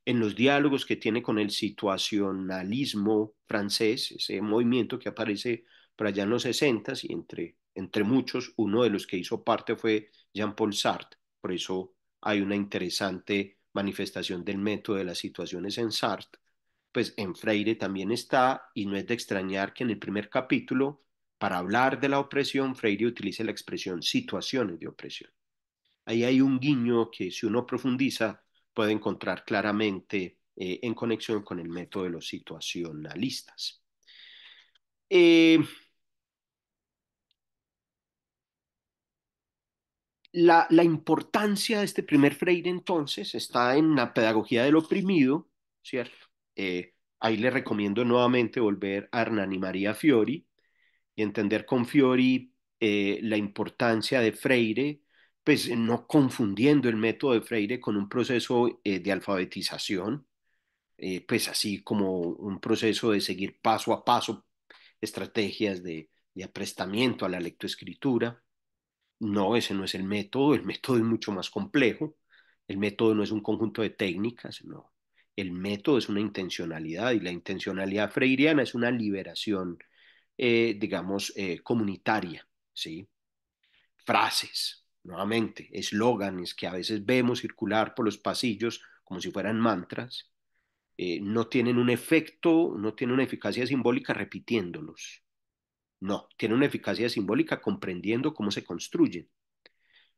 en los diálogos que tiene con el situacionalismo francés, ese movimiento que aparece por allá en los 60 y entre muchos, uno de los que hizo parte fue Jean-Paul Sartre. Por eso hay una interesante manifestación del método de las situaciones en Sartre. Pues en Freire también está, y no es de extrañar que en el primer capítulo, para hablar de la opresión, Freire utilice la expresión situaciones de opresión. Ahí hay un guiño que si uno profundiza puede encontrar claramente en conexión con el método de los situacionalistas. Eh, la importancia de este primer Freire entonces está en la pedagogía del oprimido, ¿cierto? Ahí le recomiendo nuevamente volver a Hernani María Fiori y entender con Fiori la importancia de Freire, pues no confundiendo el método de Freire con un proceso de alfabetización, pues así como un proceso de seguir paso a paso estrategias de aprestamiento a la lectoescritura. No, ese no es el método es mucho más complejo, el método no es un conjunto de técnicas, no, el método es una intencionalidad y la intencionalidad freiriana es una liberación, digamos, comunitaria, ¿sí? Frases, nuevamente, eslóganes que a veces vemos circular por los pasillos como si fueran mantras, no tienen un efecto, no tienen una eficacia simbólica repitiéndolos, no, tienen una eficacia simbólica comprendiendo cómo se construyen.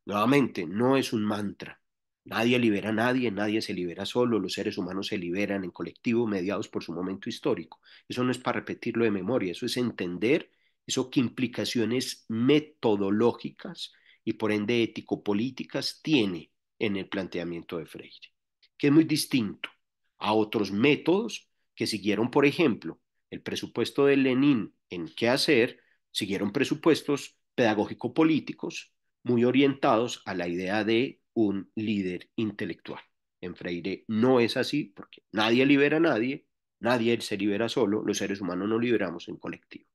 Nuevamente, no es un mantra. Nadie libera a nadie, nadie se libera solo, los seres humanos se liberan en colectivo mediados por su momento histórico. Eso no es para repetirlo de memoria, eso es entender eso qué implicaciones metodológicas y por ende ético-políticas tiene en el planteamiento de Freire, que es muy distinto a otros métodos que siguieron, por ejemplo, el presupuesto de Lenin en qué hacer, siguieron presupuestos pedagógico-políticos muy orientados a la idea de un líder intelectual. En Freire no es así porque nadie libera a nadie, nadie se libera solo, los seres humanos nos liberamos en colectivo.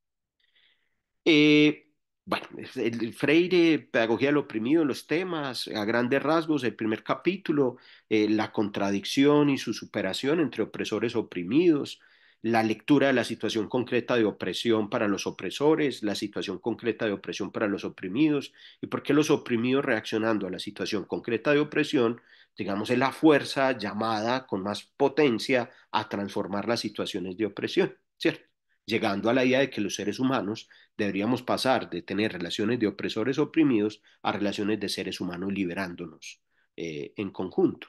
Eh, bueno, el Freire, Pedagogía del Oprimido, los temas, a grandes rasgos, el primer capítulo, la contradicción y su superación entre opresores oprimidos, la lectura de la situación concreta de opresión para los opresores, la situación concreta de opresión para los oprimidos, y por qué los oprimidos reaccionando a la situación concreta de opresión, digamos, es la fuerza llamada con más potencia a transformar las situaciones de opresión, ¿cierto? Llegando a la idea de que los seres humanos deberíamos pasar de tener relaciones de opresores oprimidos a relaciones de seres humanos liberándonos en conjunto.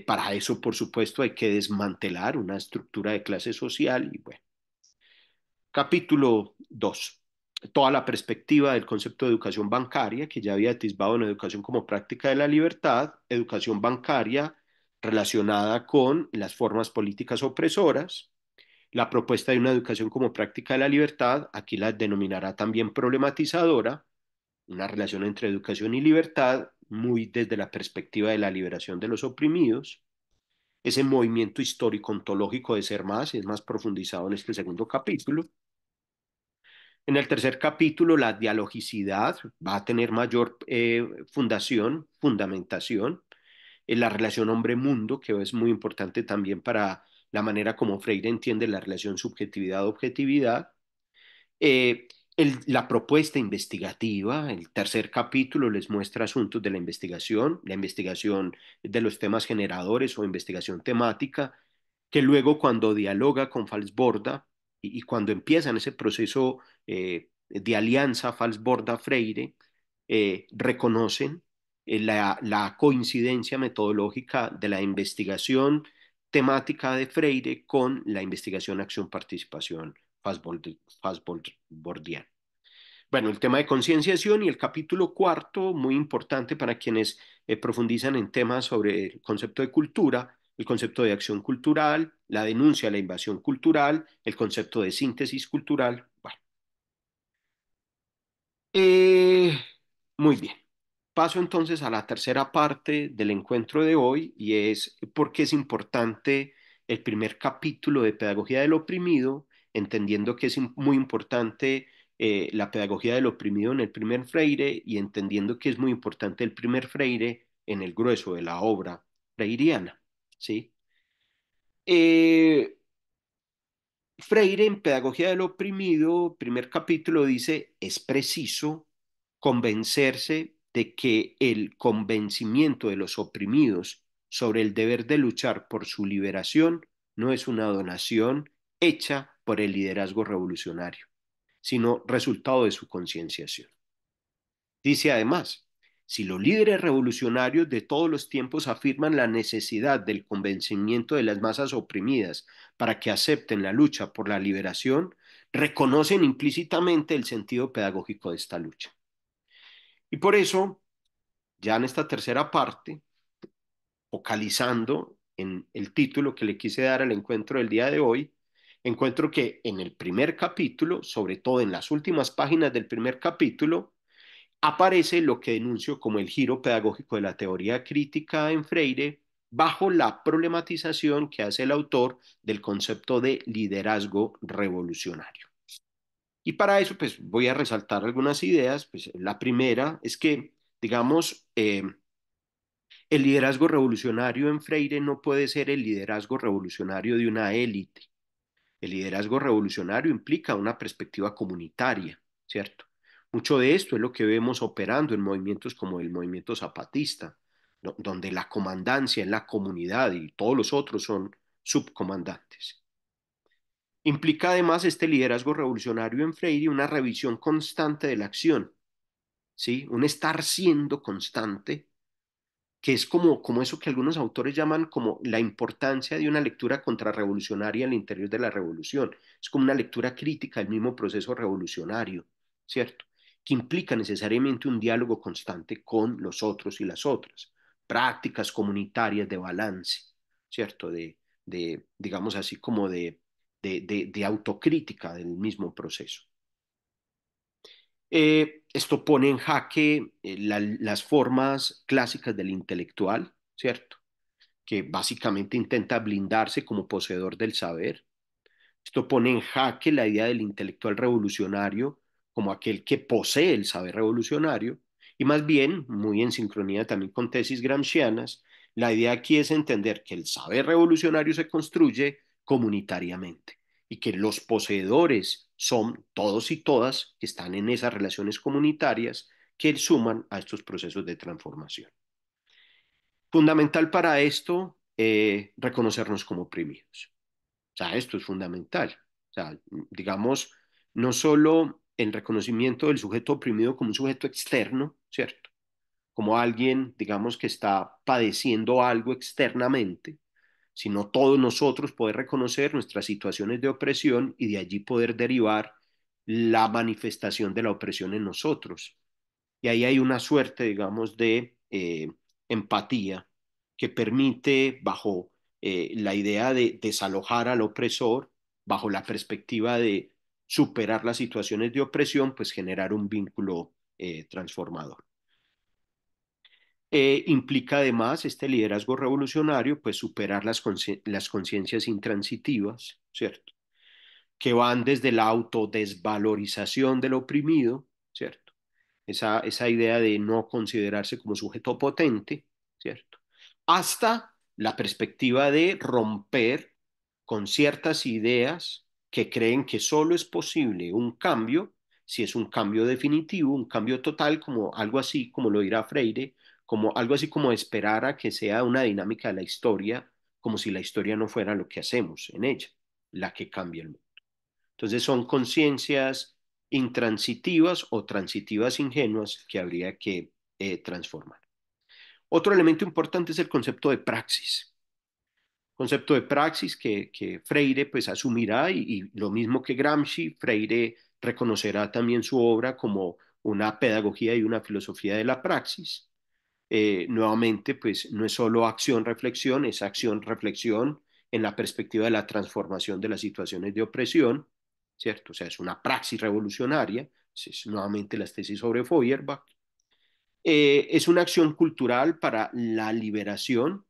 Para eso, por supuesto, hay que desmantelar una estructura de clase social y bueno. Capítulo 2. Toda la perspectiva del concepto de educación bancaria, que ya había atisbado en educación como práctica de la libertad, educación bancaria relacionada con las formas políticas opresoras, la propuesta de una educación como práctica de la libertad, aquí la denominará también problematizadora, una relación entre educación y libertad, muy desde la perspectiva de la liberación de los oprimidos. Ese movimiento histórico ontológico de ser más es más profundizado en este segundo capítulo. En el tercer capítulo, la dialogicidad va a tener mayor fundamentación en la relación hombre-mundo, que es muy importante también para la manera como Freire entiende la relación subjetividad-objetividad. Eh, la propuesta investigativa, el tercer capítulo les muestra asuntos de la investigación de los temas generadores o investigación temática, que luego cuando dialoga con Falsborda y cuando empiezan ese proceso de alianza Falsborda-Freire, reconocen la coincidencia metodológica de la investigación temática de Freire con la investigación acción-participación Falsbordiana. Bueno, el tema de concienciación y el capítulo cuarto, muy importante para quienes profundizan en temas sobre el concepto de cultura, el concepto de acción cultural, la denuncia a la invasión cultural, el concepto de síntesis cultural. Bueno, eh, muy bien. Paso entonces a la tercera parte del encuentro de hoy y es por qué es importante el primer capítulo de Pedagogía del Oprimido, entendiendo que es muy importante la pedagogía del oprimido en el primer Freire y entendiendo que es muy importante el primer Freire en el grueso de la obra freiriana. ¿Sí? Eh, Freire en Pedagogía del Oprimido, primer capítulo, dice, es preciso convencerse de que el convencimiento de los oprimidos sobre el deber de luchar por su liberación no es una donación hecha por el liderazgo revolucionario, sino resultado de su concienciación. Dice además, si los líderes revolucionarios de todos los tiempos afirman la necesidad del convencimiento de las masas oprimidas para que acepten la lucha por la liberación, reconocen implícitamente el sentido pedagógico de esta lucha. Y por eso, ya en esta tercera parte, focalizando en el título que le quise dar al encuentro del día de hoy, encuentro que en el primer capítulo, sobre todo en las últimas páginas del primer capítulo, aparece lo que denuncio como el giro pedagógico de la teoría crítica en Freire bajo la problematización que hace el autor del concepto de liderazgo revolucionario. Y para eso, pues voy a resaltar algunas ideas. Pues, la primera es que, digamos, el liderazgo revolucionario en Freire no puede ser el liderazgo revolucionario de una élite. El liderazgo revolucionario implica una perspectiva comunitaria, ¿cierto? Mucho de esto es lo que vemos operando en movimientos como el movimiento zapatista, donde la comandancia es la comunidad y todos los otros son subcomandantes. Implica además este liderazgo revolucionario en Freire una revisión constante de la acción, ¿sí? Un estar siendo constante que es como eso que algunos autores llaman como la importancia de una lectura contrarrevolucionaria al interior de la revolución. Es como una lectura crítica del mismo proceso revolucionario, ¿cierto? Que implica necesariamente un diálogo constante con los otros y las otras, prácticas comunitarias de balance, ¿cierto? Digamos así, como de autocrítica del mismo proceso. Esto pone en jaque las formas clásicas del intelectual, ¿cierto? Que básicamente intenta blindarse como poseedor del saber. Esto pone en jaque la idea del intelectual revolucionario como aquel que posee el saber revolucionario y más bien, muy en sincronía también con tesis gramscianas, la idea aquí es entender que el saber revolucionario se construye comunitariamente y que los poseedores son todos y todas que están en esas relaciones comunitarias que suman a estos procesos de transformación. Fundamental para esto, reconocernos como oprimidos. O sea, esto es fundamental. O sea, digamos, no solo el reconocimiento del sujeto oprimido como un sujeto externo, ¿cierto? como alguien, digamos, que está padeciendo algo externamente, sino todos nosotros poder reconocer nuestras situaciones de opresión y de allí poder derivar la manifestación de la opresión en nosotros. Y ahí hay una suerte, digamos, de empatía que permite, bajo la idea de desalojar al opresor, bajo la perspectiva de superar las situaciones de opresión, pues generar un vínculo transformador. Implica además este liderazgo revolucionario, pues superar las conciencias intransitivas, ¿cierto? Que van desde la autodesvalorización del oprimido, ¿cierto? Esa idea de no considerarse como sujeto potente, ¿cierto? Hasta la perspectiva de romper con ciertas ideas que creen que solo es posible un cambio, si es un cambio definitivo, un cambio total, como algo así, como lo dirá Freire, como algo así como esperar a que sea una dinámica de la historia, como si la historia no fuera lo que hacemos en ella, la que cambia el mundo. Entonces son conciencias intransitivas o transitivas ingenuas que habría que transformar. Otro elemento importante es el concepto de praxis. Concepto de praxis que Freire pues asumirá y lo mismo que Gramsci, Freire reconocerá también su obra como una pedagogía y una filosofía de la praxis. Nuevamente, pues no es solo acción-reflexión, es acción-reflexión en la perspectiva de la transformación de las situaciones de opresión, ¿cierto? O sea, es una praxis revolucionaria, es nuevamente las tesis sobre Feuerbach. Es una acción cultural para la liberación,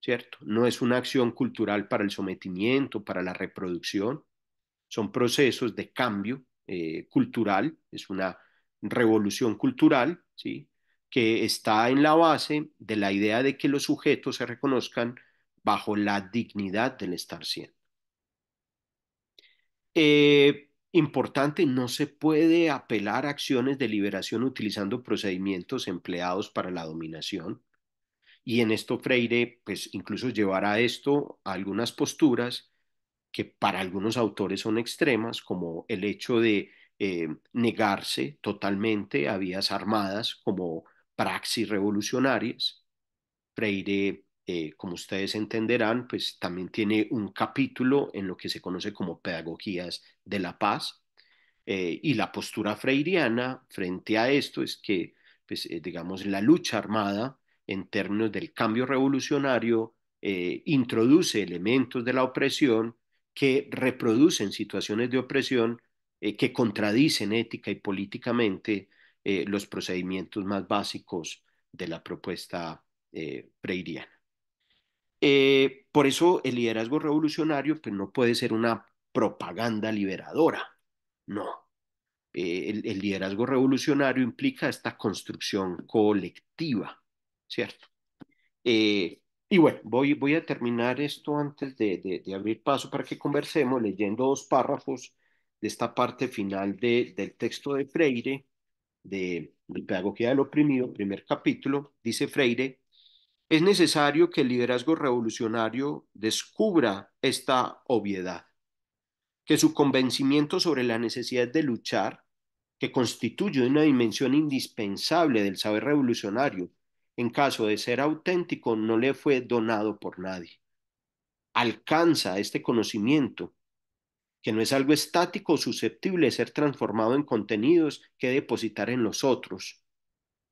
¿cierto? No es una acción cultural para el sometimiento, para la reproducción, son procesos de cambio cultural, es una revolución cultural, ¿sí? Que está en la base de la idea de que los sujetos se reconozcan bajo la dignidad del estar siendo. Importante, no se puede apelar a acciones de liberación utilizando procedimientos empleados para la dominación. Y en esto Freire, pues incluso llevará esto a algunas posturas que para algunos autores son extremas, como el hecho de negarse totalmente a vías armadas como praxis revolucionarias. Freire, como ustedes entenderán, pues también tiene un capítulo en lo que se conoce como pedagogías de la paz, y la postura freiriana frente a esto es que, pues, digamos, la lucha armada en términos del cambio revolucionario introduce elementos de la opresión que reproducen situaciones de opresión que contradicen ética y políticamente los procedimientos más básicos de la propuesta freiriana. Por eso el liderazgo revolucionario pues, no puede ser una propaganda liberadora, no. El liderazgo revolucionario implica esta construcción colectiva, ¿cierto? Y bueno, voy a terminar esto antes de abrir paso para que conversemos, leyendo dos párrafos de esta parte final del texto de Freire, de Pedagogía del Oprimido, primer capítulo, dice Freire, es necesario que el liderazgo revolucionario descubra esta obviedad, que su convencimiento sobre la necesidad de luchar, que constituye una dimensión indispensable del saber revolucionario, en caso de ser auténtico, no le fue donado por nadie. Alcanza este conocimiento, que no es algo estático o susceptible de ser transformado en contenidos que depositar en los otros,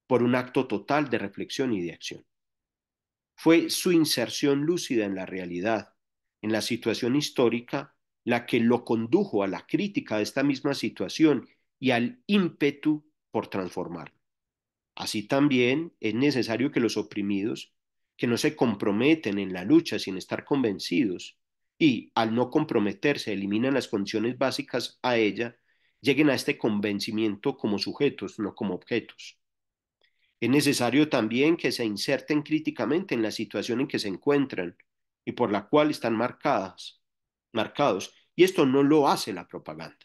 por un acto total de reflexión y de acción. Fue su inserción lúcida en la realidad, en la situación histórica, la que lo condujo a la crítica de esta misma situación y al ímpetu por transformarla. Así también es necesario que los oprimidos, que no se comprometen en la lucha sin estar convencidos y, al no comprometerse, eliminan las condiciones básicas a ella, lleguen a este convencimiento como sujetos, no como objetos. Es necesario también que se inserten críticamente en la situación en que se encuentran y por la cual están marcados. Y esto no lo hace la propaganda.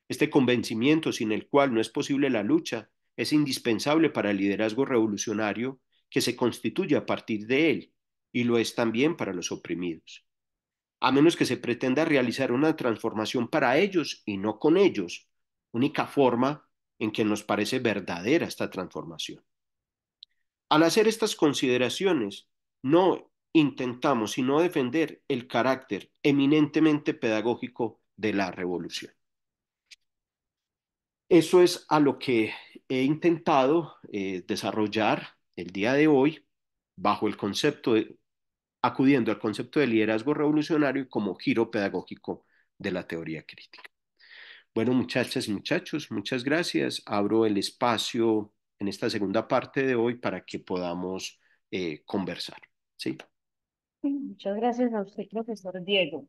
Este convencimiento sin el cual no es posible la lucha es indispensable para el liderazgo revolucionario que se constituye a partir de él y lo es también para los oprimidos. A menos que se pretenda realizar una transformación para ellos y no con ellos, única forma en que nos parece verdadera esta transformación. Al hacer estas consideraciones, no intentamos sino defender el carácter eminentemente pedagógico de la revolución. Eso es a lo que he intentado desarrollar el día de hoy bajo el concepto de, acudiendo al concepto de liderazgo revolucionario como giro pedagógico de la teoría crítica. Bueno, muchachas y muchachos, muchas gracias. Abro el espacio en esta segunda parte de hoy para que podamos conversar. ¿Sí? Muchas gracias a usted, profesor Diego.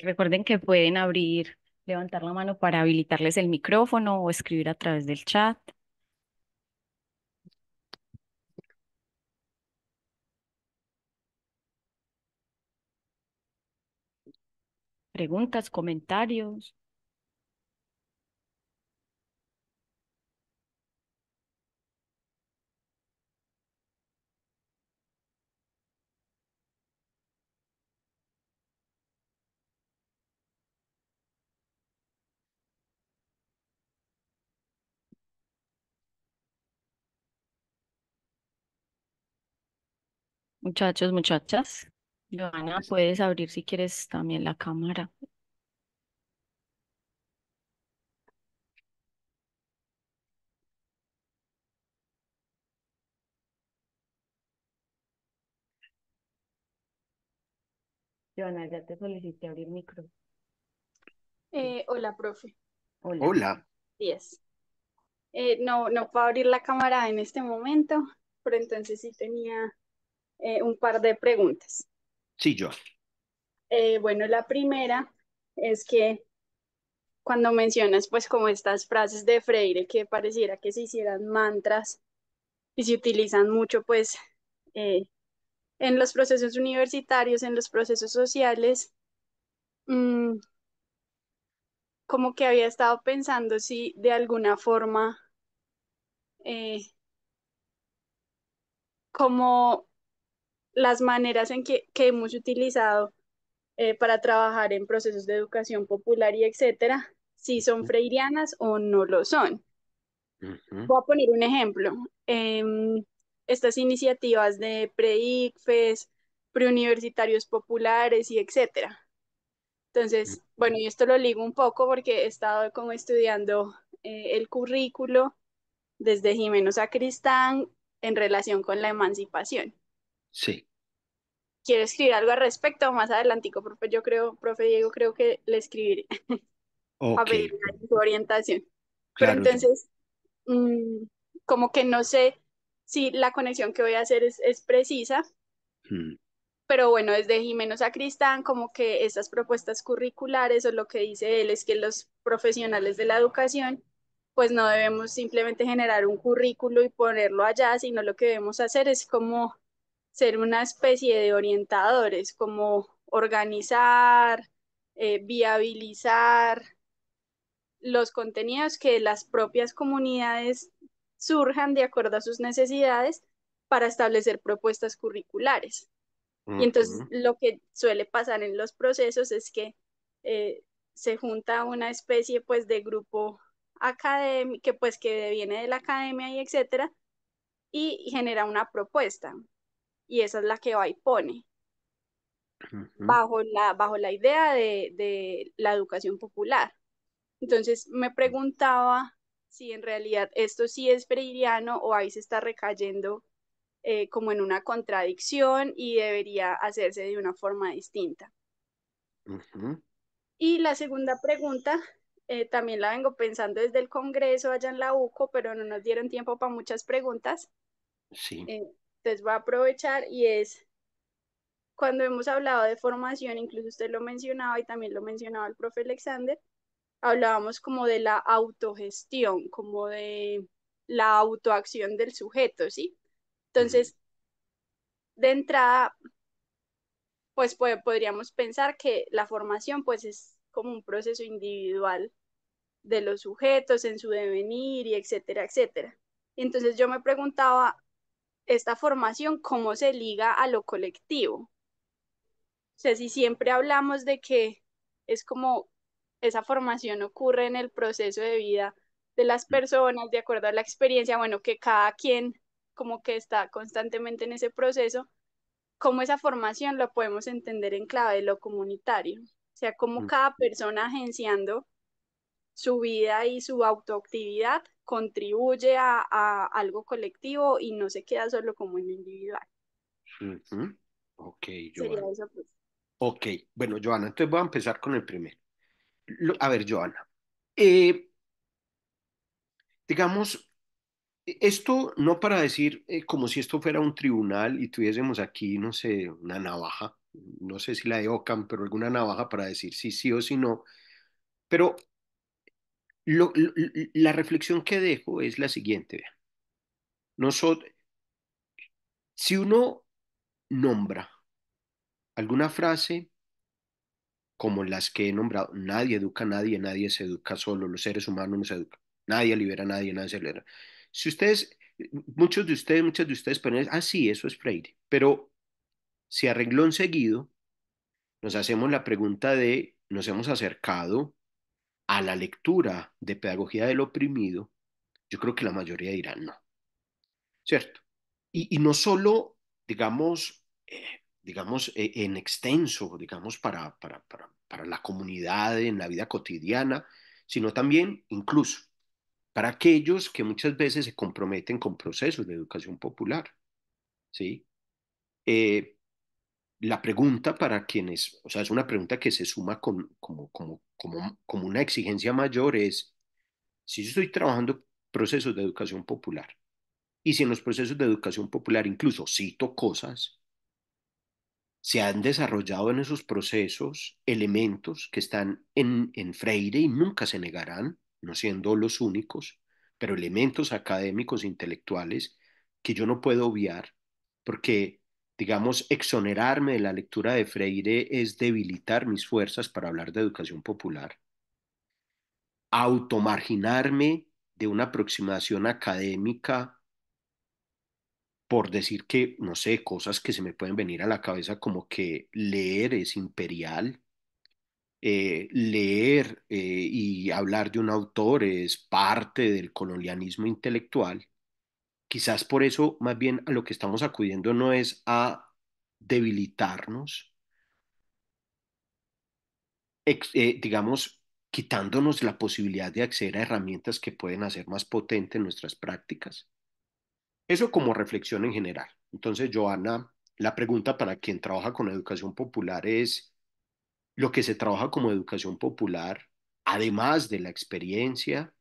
Recuerden que pueden levantar la mano para habilitarles el micrófono o escribir a través del chat. Preguntas, comentarios. Muchachos, muchachas. Joana, puedes abrir si quieres también la cámara. Joana, ya te solicité abrir micro. Hola, profe. Hola. Hola. 10. No puedo abrir la cámara en este momento, pero entonces sí tenía un par de preguntas. Sí, yo. Bueno, la primera es que cuando mencionas pues como estas frases de Freire que pareciera que se hicieran mantras y se utilizan mucho pues eh, en los procesos universitarios, en los procesos sociales, mm, como que había estado pensando si de alguna forma eh, como las maneras que hemos utilizado para trabajar en procesos de educación popular y etcétera, si son freirianas o no lo son. Ujú, Voy a poner un ejemplo. Estas iniciativas de pre-ICFES, preuniversitarios populares y etcétera. Entonces, bueno, y esto lo ligo un poco porque he estado como estudiando el currículo desde Jimeno Sacristán en relación con la emancipación. sí. Quiero escribir algo al respecto más adelantico, profe, yo creo, profe Diego, creo que le escribiré a Ok, pedir su orientación. Pero claro, yo. entonces, mm, como que no sé si la conexión que voy a hacer es precisa, Mm, pero bueno, desde Jimeno Sacristán, como que estas propuestas curriculares o lo que dice él es que los profesionales de la educación, pues no debemos simplemente generar un currículo y ponerlo allá, sino lo que debemos hacer es como ser una especie de orientadores, como organizar, viabilizar los contenidos que las propias comunidades surjan de acuerdo a sus necesidades para establecer propuestas curriculares. Y entonces ujú, lo que suele pasar en los procesos es que eh, se junta una especie pues de grupo académico que pues que viene de la academia y etcétera y genera una propuesta y esa es la que va y pone ujú, bajo la idea de la educación popular. Entonces me preguntaba si en realidad esto sí es freiriano o ahí se está recayendo como en una contradicción y debería hacerse de una forma distinta. ujú, Y la segunda pregunta, también la vengo pensando desde el Congreso allá en la UCO, pero no nos dieron tiempo para muchas preguntas. sí. Eh, entonces voy a aprovechar y es, cuando hemos hablado de formación, incluso usted lo mencionaba y también lo mencionaba el profe Alexander, hablábamos como de la autogestión, como de la autoacción del sujeto, ¿sí? Mm, Entonces, de entrada, pues podríamos pensar que la formación pues es como un proceso individual de los sujetos en su devenir y etcétera, etcétera. Entonces yo me preguntaba, esta formación, ¿cómo se liga a lo colectivo? O sea, si siempre hablamos de que es como esa formación ocurre en el proceso de vida de las personas, de acuerdo a la experiencia, bueno, que cada quien como que está constantemente en ese proceso, cómo esa formación lo podemos entender en clave de lo comunitario, o sea, cómo Mm, cada persona agenciando su vida y su autoactividad contribuye a algo colectivo y no se queda solo como en lo individual. ujú. Ok, Sería Joana. eso, pues. Ok, bueno, Joana, entonces voy a empezar con el primero. A ver, Joana, eh, digamos, esto no para decir como si esto fuera un tribunal y tuviésemos aquí, no sé, una navaja, no sé si la de Ockham, pero alguna navaja para decir si sí o si no, pero la reflexión que dejo es la siguiente, vean. Nosotros, si uno nombra alguna frase como las que he nombrado, nadie educa a nadie, nadie se educa solo, los seres humanos no se educan, nadie libera a nadie, nadie se libera. Si ustedes, muchos de ustedes pueden decir, ah, sí, eso es Freire, pero si a renglón seguido nos hacemos la pregunta de, nos hemos acercado a la lectura de Pedagogía del Oprimido, yo creo que la mayoría dirán no, ¿cierto? Y no solo, en extenso, digamos, para la comunidad en la vida cotidiana, sino también incluso para aquellos que muchas veces se comprometen con procesos de educación popular, ¿sí? Eh, la pregunta para quienes, o sea, es una pregunta que se suma como una exigencia mayor es, si yo estoy trabajando procesos de educación popular, y si en los procesos de educación popular incluso cito cosas, se han desarrollado en esos procesos elementos que están en Freire y nunca se negarán, no siendo los únicos, pero elementos académicos, intelectuales, que yo no puedo obviar, porque, digamos, exonerarme de la lectura de Freire es debilitar mis fuerzas para hablar de educación popular, automarginarme de una aproximación académica por decir que, no sé, cosas que se me pueden venir a la cabeza como que leer es imperial, leer y hablar de un autor es parte del colonialismo intelectual. Quizás por eso más bien a lo que estamos acudiendo no es a debilitarnos, digamos, quitándonos la posibilidad de acceder a herramientas que pueden hacer más potentes nuestras prácticas. Eso como reflexión en general. Entonces, Joana, la pregunta para quien trabaja con educación popular es, lo que se trabaja como educación popular, además de la experiencia,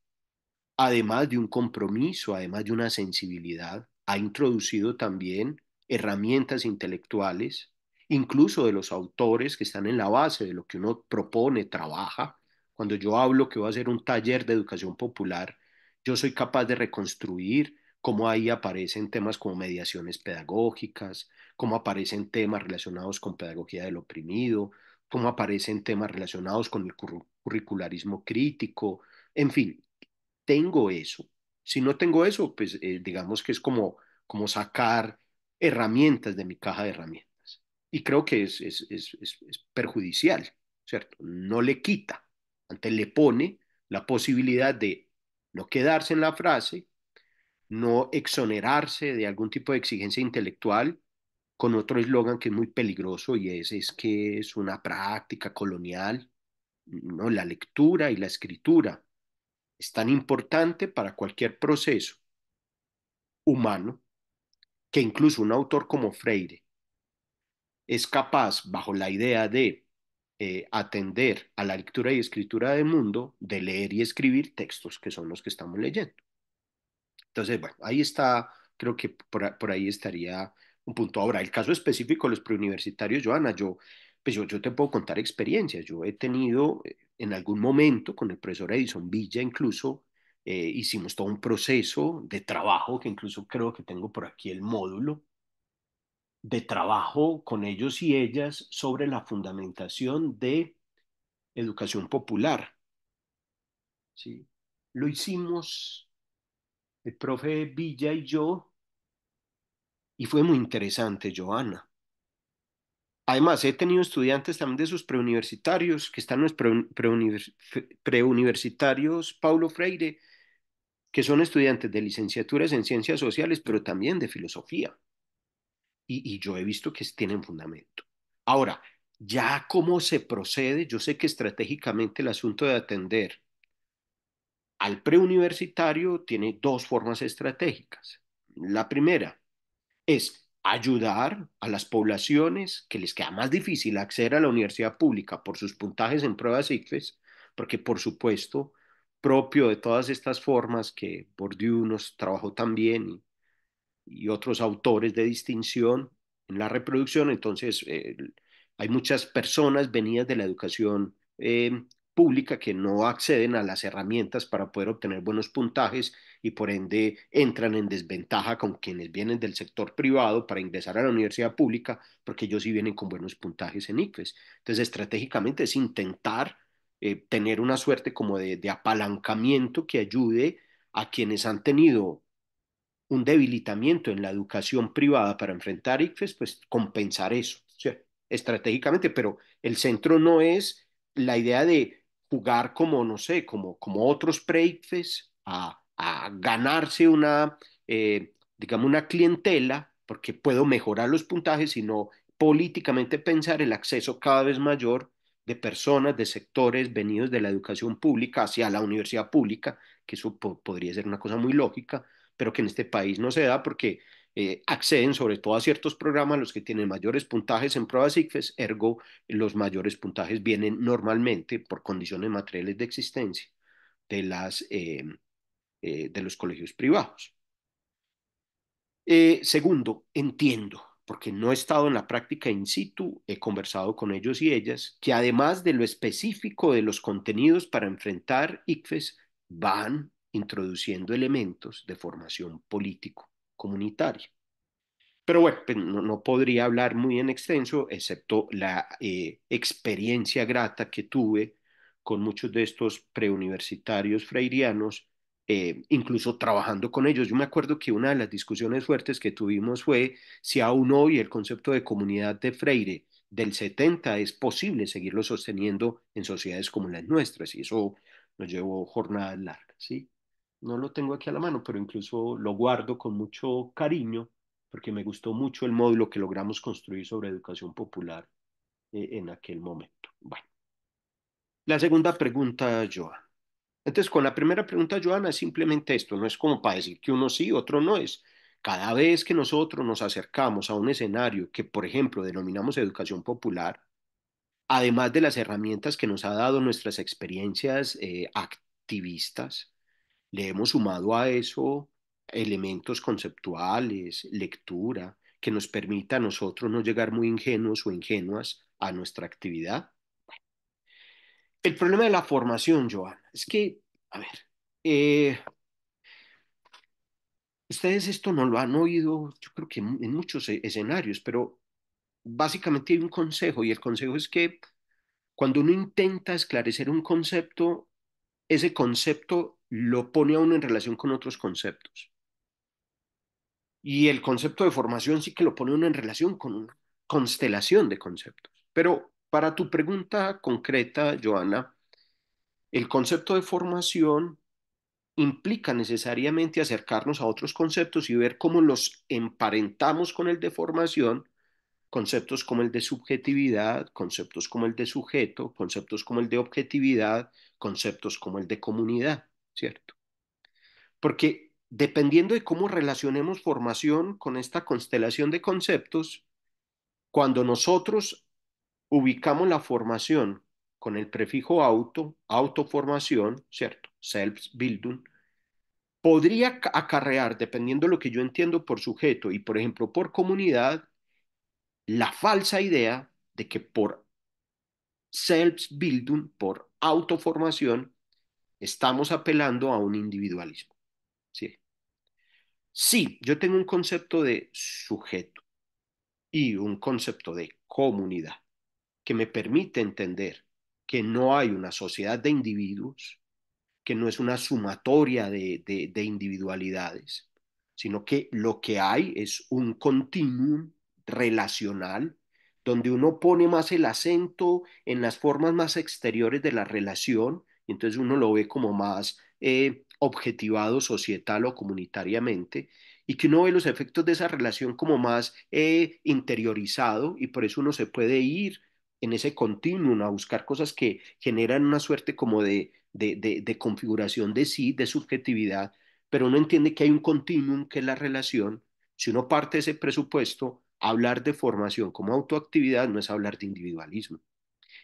además de un compromiso, además de una sensibilidad, ha introducido también herramientas intelectuales, incluso de los autores que están en la base de lo que uno propone, trabaja. Cuando yo hablo que voy a hacer un taller de educación popular, yo soy capaz de reconstruir cómo ahí aparecen temas como mediaciones pedagógicas, cómo aparecen temas relacionados con pedagogía del oprimido, cómo aparecen temas relacionados con el curricularismo crítico, en fin, tengo eso. Si no tengo eso, pues digamos que es como sacar herramientas de mi caja de herramientas. Y creo que es perjudicial, ¿cierto? No le quita, antes le pone la posibilidad de no quedarse en la frase, no exonerarse de algún tipo de exigencia intelectual con otro eslogan que es muy peligroso y es que es una práctica colonial, ¿no? La lectura y la escritura es tan importante para cualquier proceso humano que incluso un autor como Freire es capaz, bajo la idea de atender a la lectura y escritura del mundo, de leer y escribir textos que son los que estamos leyendo. Entonces, bueno, ahí está, creo que por ahí estaría un punto. Ahora, el caso específico de los preuniversitarios, Joana, pues yo te puedo contar experiencias. Yo he tenido en algún momento con el profesor Edison Villa, incluso hicimos todo un proceso de trabajo, que incluso creo que tengo por aquí el módulo, de trabajo con ellos y ellas sobre la fundamentación de educación popular. ¿Sí? Lo hicimos el profe Villa y yo. Y fue muy interesante, Joana. Además, he tenido estudiantes también de esos preuniversitarios, que están en los preuniversitarios Paulo Freire, que son estudiantes de licenciaturas en ciencias sociales, pero también de filosofía. Y yo he visto que tienen fundamento. Ahora, ya cómo se procede, yo sé que estratégicamente el asunto de atender al preuniversitario tiene dos formas estratégicas. La primera es ayudar a las poblaciones que les queda más difícil acceder a la universidad pública por sus puntajes en pruebas ICFES, porque por supuesto, propio de todas estas formas que Bourdieu nos trabajó también y otros autores de distinción en la reproducción. Entonces, hay muchas personas venidas de la educación pública que no acceden a las herramientas para poder obtener buenos puntajes y por ende entran en desventaja con quienes vienen del sector privado para ingresar a la universidad pública, porque ellos sí vienen con buenos puntajes en ICFES. Entonces, estratégicamente es intentar tener una suerte como de apalancamiento que ayude a quienes han tenido un debilitamiento en la educación privada para enfrentar ICFES, pues compensar eso, o sea, estratégicamente, pero el centro no es la idea de jugar como, no sé, como otros pre-ICFES a ganarse una, digamos, una clientela, porque puedo mejorar los puntajes, sino políticamente pensar el acceso cada vez mayor de personas, de sectores venidos de la educación pública hacia la universidad pública, que eso podría ser una cosa muy lógica, pero que en este país no se da porque acceden sobre todo a ciertos programas los que tienen mayores puntajes en pruebas ICFES, ergo los mayores puntajes vienen normalmente por condiciones materiales de existencia de, de los colegios privados. Segundo, entiendo, porque no he estado en la práctica in situ, he conversado con ellos y ellas, que además de lo específico de los contenidos para enfrentar ICFES, van introduciendo elementos de formación político comunitaria. Pero bueno, pues no podría hablar muy en extenso, excepto la experiencia grata que tuve con muchos de estos preuniversitarios freirianos, incluso trabajando con ellos. Yo me acuerdo que una de las discusiones fuertes que tuvimos fue si aún hoy el concepto de comunidad de Freire del 70 es posible seguirlo sosteniendo en sociedades como las nuestras, y eso nos llevó jornadas largas, ¿sí? No lo tengo aquí a la mano, pero incluso lo guardo con mucho cariño porque me gustó mucho el módulo que logramos construir sobre educación popular en aquel momento. Bueno, la segunda pregunta, Joana. Entonces, con la primera pregunta, Joana, es simplemente esto, no es como para decir que uno sí, otro no es. Cada vez que nosotros nos acercamos a un escenario que, por ejemplo, denominamos educación popular, además de las herramientas que nos ha dado nuestras experiencias activistas, le hemos sumado a eso elementos conceptuales, lectura, que nos permita a nosotros no llegar muy ingenuos o ingenuas a nuestra actividad. El problema de la formación, Joana, es que, a ver, eh, ustedes esto no lo han oído, yo creo que en muchos escenarios, pero básicamente hay un consejo y el consejo es que cuando uno intenta esclarecer un concepto, ese concepto lo pone a uno en relación con otros conceptos. Y el concepto de formación sí que lo pone uno en relación con una constelación de conceptos. Pero para tu pregunta concreta, Joana, el concepto de formación implica necesariamente acercarnos a otros conceptos y ver cómo los emparentamos con el de formación, conceptos como el de subjetividad, conceptos como el de sujeto, conceptos como el de objetividad, conceptos como el de comunidad, ¿cierto? Porque dependiendo de cómo relacionemos formación con esta constelación de conceptos, cuando nosotros ubicamos la formación con el prefijo auto, autoformación, ¿cierto? Selbstbildung, podría acarrear, dependiendo de lo que yo entiendo por sujeto y, por ejemplo, por comunidad, la falsa idea de que por Selbstbildung, por autoformación, estamos apelando a un individualismo. ¿Sí? Sí, yo tengo un concepto de sujeto y un concepto de comunidad que me permite entender que no hay una sociedad de individuos, que no es una sumatoria de individualidades, sino que lo que hay es un continuum relacional donde uno pone más el acento en las formas más exteriores de la relación y entonces uno lo ve como más objetivado societal o comunitariamente, y que uno ve los efectos de esa relación como más interiorizado, y por eso uno se puede ir en ese continuum a buscar cosas que generan una suerte como de configuración de sí, de subjetividad, pero uno entiende que hay un continuum que es la relación. Si uno parte de ese presupuesto, hablar de formación como autoactividad no es hablar de individualismo.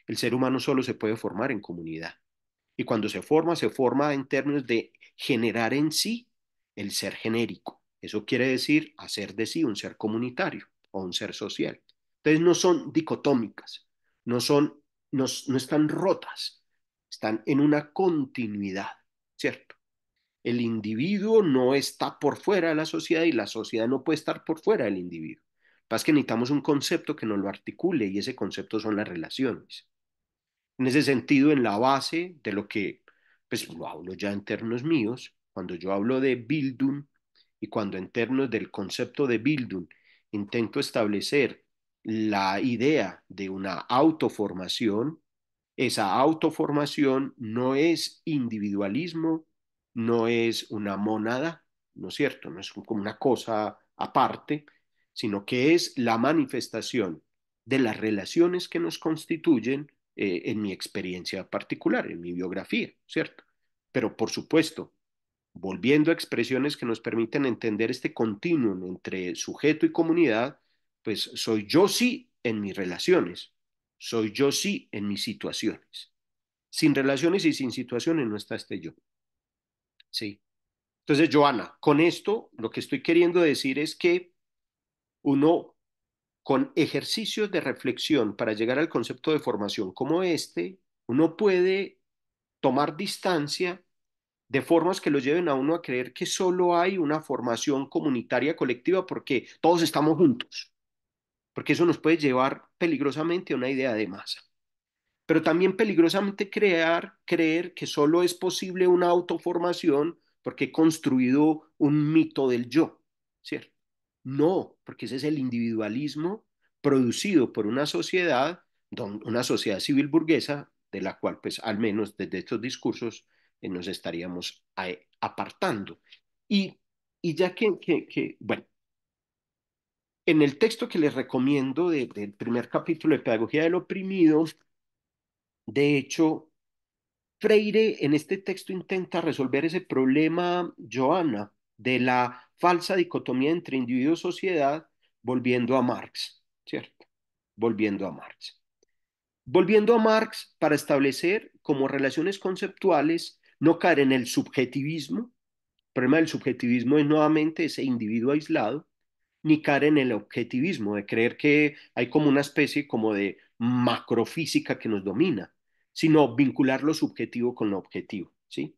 El ser humano solo se puede formar en comunidad. Y cuando se forma en términos de generar en sí el ser genérico. Eso quiere decir hacer de sí un ser comunitario o un ser social. Entonces no son dicotómicas, no, son, no están rotas, están en una continuidad, ¿cierto? El individuo no está por fuera de la sociedad y la sociedad no puede estar por fuera del individuo. Lo que pasa es que necesitamos un concepto que nos lo articule y ese concepto son las relaciones. En ese sentido, en la base de lo que, pues lo hablo ya en términos míos, cuando yo hablo de Bildung y cuando en términos del concepto de Bildung intento establecer la idea de una autoformación, esa autoformación no es individualismo, no es una mónada, ¿no es cierto? No es como una cosa aparte, sino que es la manifestación de las relaciones que nos constituyen en mi experiencia particular, en mi biografía, ¿cierto? Pero por supuesto, volviendo a expresiones que nos permiten entender este continuum entre sujeto y comunidad, pues soy yo sí en mis relaciones, soy yo sí en mis situaciones. Sin relaciones y sin situaciones no está este yo, ¿sí? Entonces, Joana, con esto lo que estoy queriendo decir es que uno, con ejercicios de reflexión para llegar al concepto de formación como este, uno puede tomar distancia de formas que lo lleven a uno a creer que solo hay una formación comunitaria colectiva porque todos estamos juntos, porque eso nos puede llevar peligrosamente a una idea de masa, pero también peligrosamente creer que solo es posible una autoformación porque he construido un mito del yo, ¿cierto? No, porque ese es el individualismo producido por una sociedad civil burguesa, de la cual, pues, al menos desde estos discursos nos estaríamos apartando. Y, y ya bueno, en el texto que les recomiendo del primer capítulo de Pedagogía del Oprimido, de hecho, Freire en este texto intenta resolver ese problema, Joana, de la falsa dicotomía entre individuo y sociedad, volviendo a Marx, ¿cierto? Volviendo a Marx. Volviendo a Marx para establecer como relaciones conceptuales, no caer en el subjetivismo. El problema del subjetivismo es nuevamente ese individuo aislado, ni caer en el objetivismo, de creer que hay como una especie como de macrofísica que nos domina, sino vincular lo subjetivo con lo objetivo, ¿sí?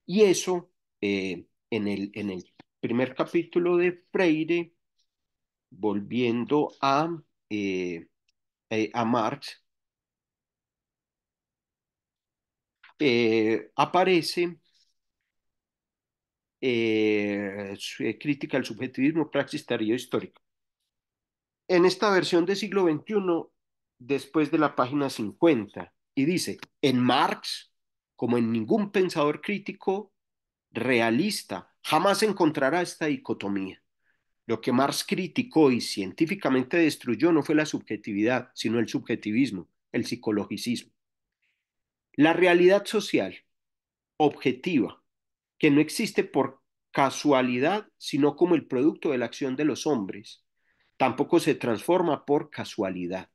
Y eso, en el primer capítulo de Freire, volviendo a Marx, aparece crítica al subjetivismo, praxis, teoría histórica. En esta versión del siglo XXI, después de la página 50, y dice, en Marx, como en ningún pensador crítico realista, jamás encontrará esta dicotomía. Lo que Marx criticó y científicamente destruyó no fue la subjetividad, sino el subjetivismo, el psicologicismo. La realidad social, objetiva, que no existe por casualidad, sino como el producto de la acción de los hombres, tampoco se transforma por casualidad.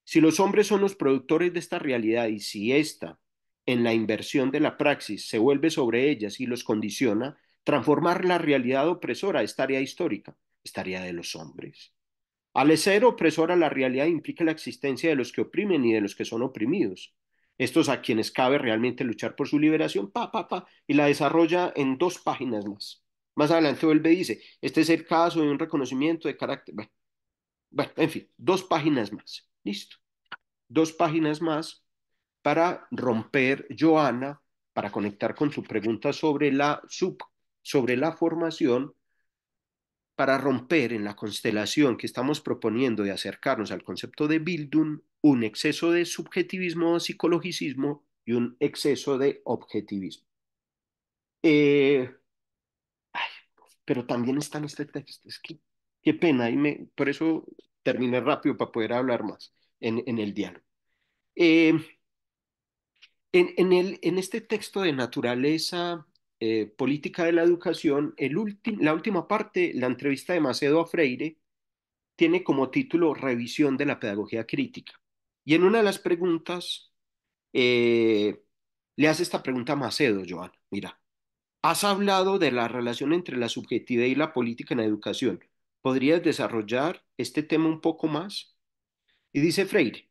Si los hombres son los productores de esta realidad y si ésta, en la inversión de la praxis, se vuelve sobre ellas y los condiciona, transformar la realidad opresora es tarea histórica, es tarea de los hombres. Al ser opresora la realidad implica la existencia de los que oprimen y de los que son oprimidos. Estos a quienes cabe realmente luchar por su liberación, y la desarrolla en 2 páginas más. Más adelante vuelve y dice, este es el caso de un reconocimiento de carácter. Bueno, en fin, 2 páginas más. Listo. 2 páginas más para romper, Joana, para conectar con su pregunta sobre la formación, para romper en la constelación que estamos proponiendo de acercarnos al concepto de Bildung, un exceso de subjetivismo o psicologicismo y un exceso de objetivismo. Eh, ay, pero también está en este texto. Es que, qué pena, por eso terminé rápido para poder hablar más en el diálogo. Eh, en este texto de naturaleza política de la educación, la última parte, la entrevista de Macedo a Freire, tiene como título Revisión de la pedagogía crítica. Y en una de las preguntas, le hace esta pregunta a Macedo, Joana. Mira, has hablado de la relación entre la subjetividad y la política en la educación. ¿Podrías desarrollar este tema un poco más? Y dice Freire,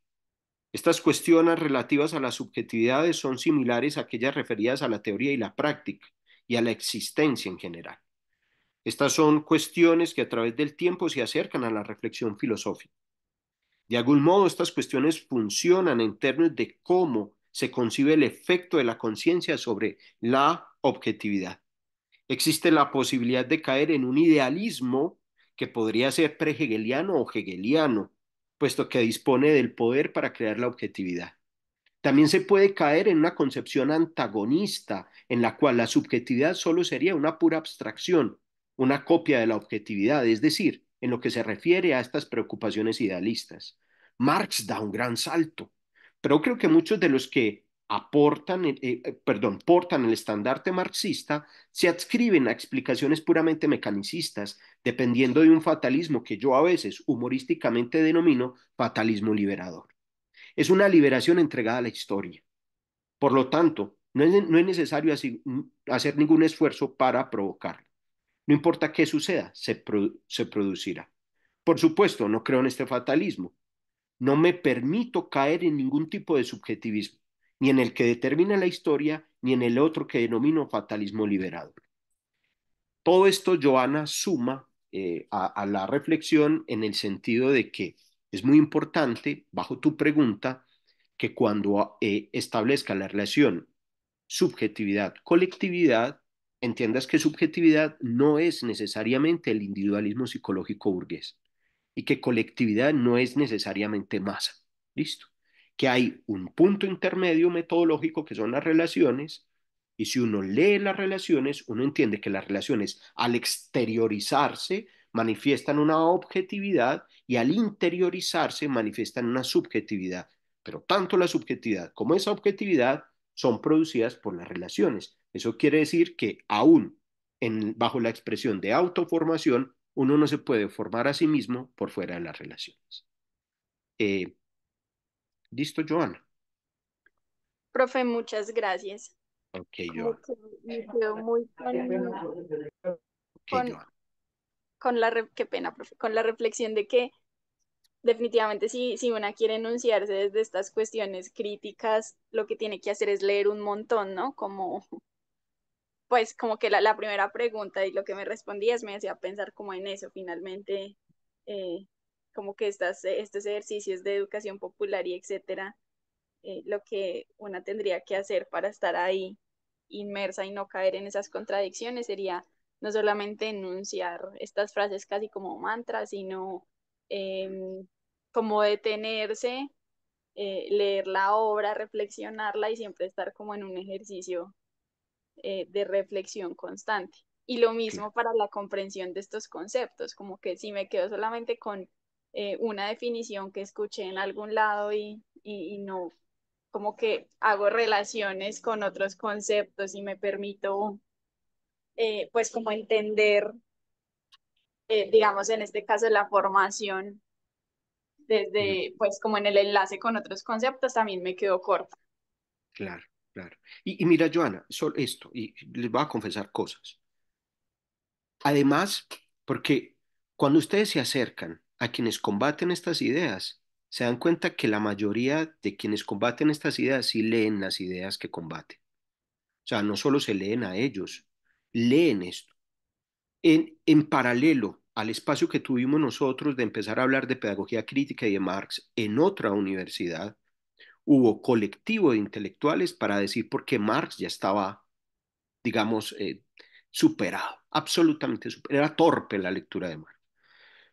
estas cuestiones relativas a las subjetividades son similares a aquellas referidas a la teoría y la práctica y a la existencia en general. Estas son cuestiones que a través del tiempo se acercan a la reflexión filosófica. De algún modo, estas cuestiones funcionan en términos de cómo se concibe el efecto de la conciencia sobre la objetividad. Existe la posibilidad de caer en un idealismo que podría ser pre-hegeliano o hegeliano, puesto que dispone del poder para crear la objetividad. También se puede caer en una concepción antagonista, en la cual la subjetividad solo sería una pura abstracción, una copia de la objetividad, es decir, en lo que se refiere a estas preocupaciones idealistas. Marx da un gran salto, pero creo que muchos de los que portan el estandarte marxista se adscriben a explicaciones puramente mecanicistas, dependiendo de un fatalismo que yo a veces humorísticamente denomino fatalismo liberador. Es una liberación entregada a la historia. Por lo tanto, no es necesario hacer ningún esfuerzo para provocarla. No importa qué suceda, se producirá. Por supuesto, no creo en este fatalismo. No me permito caer en ningún tipo de subjetivismo, ni en el que determina la historia, ni en el otro que denomino fatalismo liberador. Todo esto, Joana, suma a la reflexión en el sentido de que es muy importante, bajo tu pregunta, que cuando establezca la relación subjetividad-colectividad, entiendas que subjetividad no es necesariamente el individualismo psicológico burgués y que colectividad no es necesariamente masa. ¿Listo? Que hay un punto intermedio metodológico que son las relaciones y si uno lee las relaciones, uno entiende que las relaciones al exteriorizarse manifiestan una objetividad y al interiorizarse manifiestan una subjetividad. Pero tanto la subjetividad como esa objetividad son producidas por las relaciones. Eso quiere decir que aún bajo la expresión de autoformación, uno no se puede formar a sí mismo por fuera de las relaciones. Eh, ¿Listo, Joana? Profe, muchas gracias. Ok, Como Joana. que me quedo muy Ok, con, Joana. qué pena, profe, con la reflexión de que definitivamente si una quiere enunciarse desde estas cuestiones críticas, lo que tiene que hacer es leer un montón, ¿no? Como, pues como que la primera pregunta y lo que me respondías me hacía pensar como en eso, finalmente, eh, como que estos ejercicios de educación popular y etcétera, lo que una tendría que hacer para estar ahí inmersa y no caer en esas contradicciones sería no solamente enunciar estas frases casi como mantras, sino em, como detenerse, leer la obra, reflexionarla y siempre estar como en un ejercicio de reflexión constante. Y lo Claro, mismo para la comprensión de estos conceptos, como que si me quedo solamente con una definición que escuché en algún lado y no como que hago relaciones con otros conceptos y me permito pues como entender, digamos en este caso la formación mm, desde pues como en el enlace con otros conceptos también me quedo corta. claro, claro. Y mira, Joana, solo esto, y les voy a confesar cosas. Además, porque cuando ustedes se acercan a quienes combaten estas ideas, se dan cuenta que la mayoría de quienes combaten estas ideas sí leen las ideas que combaten. O sea, no solo se leen a ellos, leen esto. En paralelo al espacio que tuvimos nosotros de empezar a hablar de pedagogía crítica y de Marx en otra universidad, hubo colectivo de intelectuales para decir por qué Marx ya estaba, digamos, superado, absolutamente superado. Era torpe la lectura de Marx.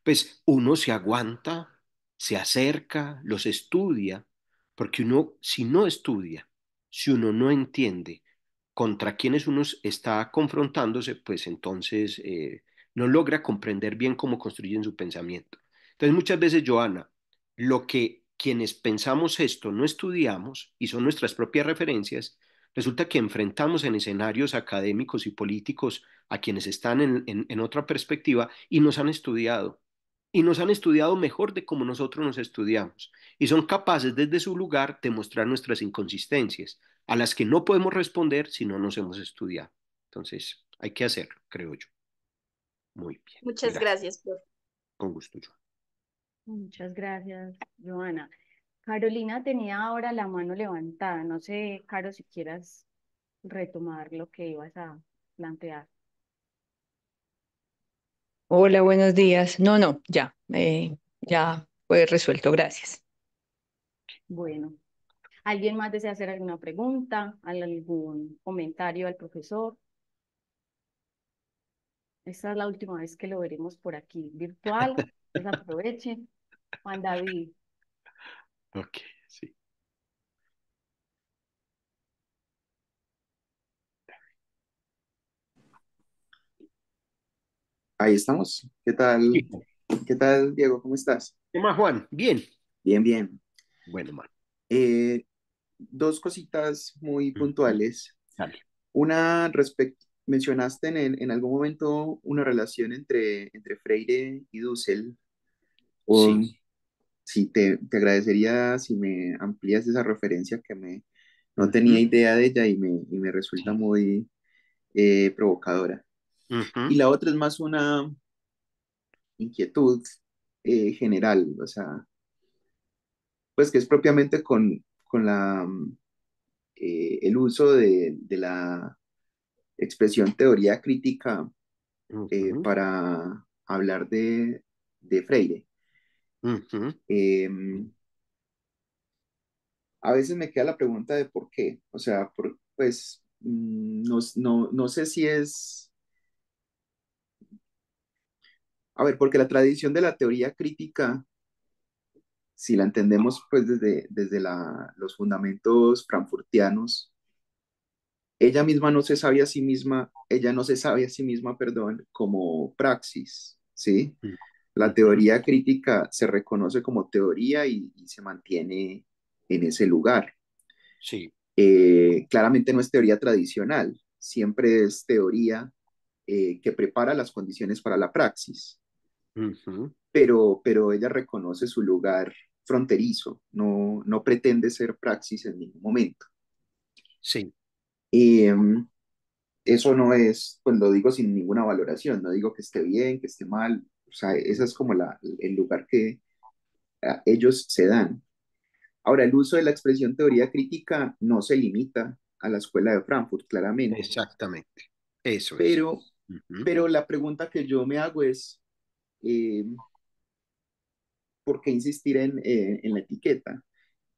Pues uno se aguanta, se acerca, los estudia, porque uno, si no estudia, si uno no entiende, contra quienes uno está confrontándose, pues entonces no logra comprender bien cómo construyen su pensamiento. Entonces muchas veces, Joana, lo que quienes pensamos esto no estudiamos y son nuestras propias referencias, resulta que enfrentamos en escenarios académicos y políticos a quienes están en otra perspectiva y nos han estudiado. Y nos han estudiado mejor de como nosotros nos estudiamos. Y son capaces desde su lugar de mostrar nuestras inconsistencias, a las que no podemos responder si no nos hemos estudiado. Entonces, hay que hacerlo, creo yo. Muy bien. Muchas Gracias. gracias, profe. Con gusto, yo. Muchas gracias, Joana. Carolina tenía ahora la mano levantada. No sé, Caro, si quieras retomar lo que ibas a plantear. Hola, buenos días. No, no, ya, ya fue resuelto, gracias. Bueno, ¿alguien más desea hacer alguna pregunta, algún comentario al profesor? Esta es la última vez que lo veremos por aquí, virtual. Entonces aproveche. Juan David. Ok, sí. Ahí estamos. Sí. ¿Qué tal, Diego? ¿Cómo estás? ¿Qué más, Juan? Bien. Bien, bien. Bueno, man. Eh, Dos cositas muy Ujú. puntuales. Dale. Una mencionaste en algún momento una relación entre Freire y Dussel. O Sí. si te agradecería si me amplías esa referencia que no tenía Ujú. idea de ella y me resulta Sí. muy provocadora. Y Ujú. la otra es más una inquietud general, o sea, pues que es propiamente con el uso de la expresión teoría crítica Ujú. para hablar de Freire. Ujú. Eh, a veces me queda la pregunta de por qué, o sea, pues no sé si es, a ver, porque la tradición de la teoría crítica, si la entendemos pues desde los fundamentos frankfurtianos, ella misma no se sabe a sí misma, ella no se sabe a sí misma, perdón, como praxis, ¿sí? La Ujú. teoría crítica se reconoce como teoría y se mantiene en ese lugar. Sí. Claramente no es teoría tradicional, siempre es teoría que prepara las condiciones para la praxis, Ujú. pero ella reconoce su lugar fronterizo, no pretende ser praxis en ningún momento. Sí. Eh, Eso no es, pues lo digo sin ninguna valoración, no digo que esté bien, que esté mal, o sea, ese es como el lugar que ellos se dan. Ahora, el uso de la expresión teoría crítica no se limita a la escuela de Frankfurt, claramente, Exactamente. Eso es. pero, Ujú. pero la pregunta que yo me hago es, eh, ¿por qué insistir en la etiqueta?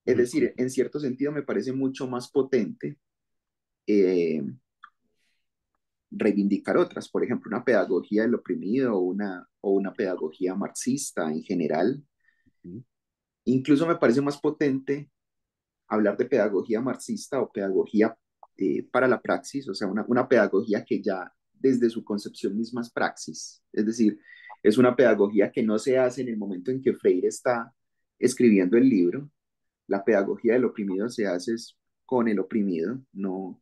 Es Ujú. decir, en cierto sentido me parece mucho más potente eh, reivindicar otras, por ejemplo, una pedagogía del oprimido o una pedagogía marxista en general. Ujú. Incluso me parece más potente hablar de pedagogía marxista o pedagogía para la praxis, o sea, una pedagogía que ya desde su concepción misma es praxis. Es decir, es una pedagogía que no se hace en el momento en que Freire está escribiendo el libro. La pedagogía del oprimido se hace con el oprimido, no,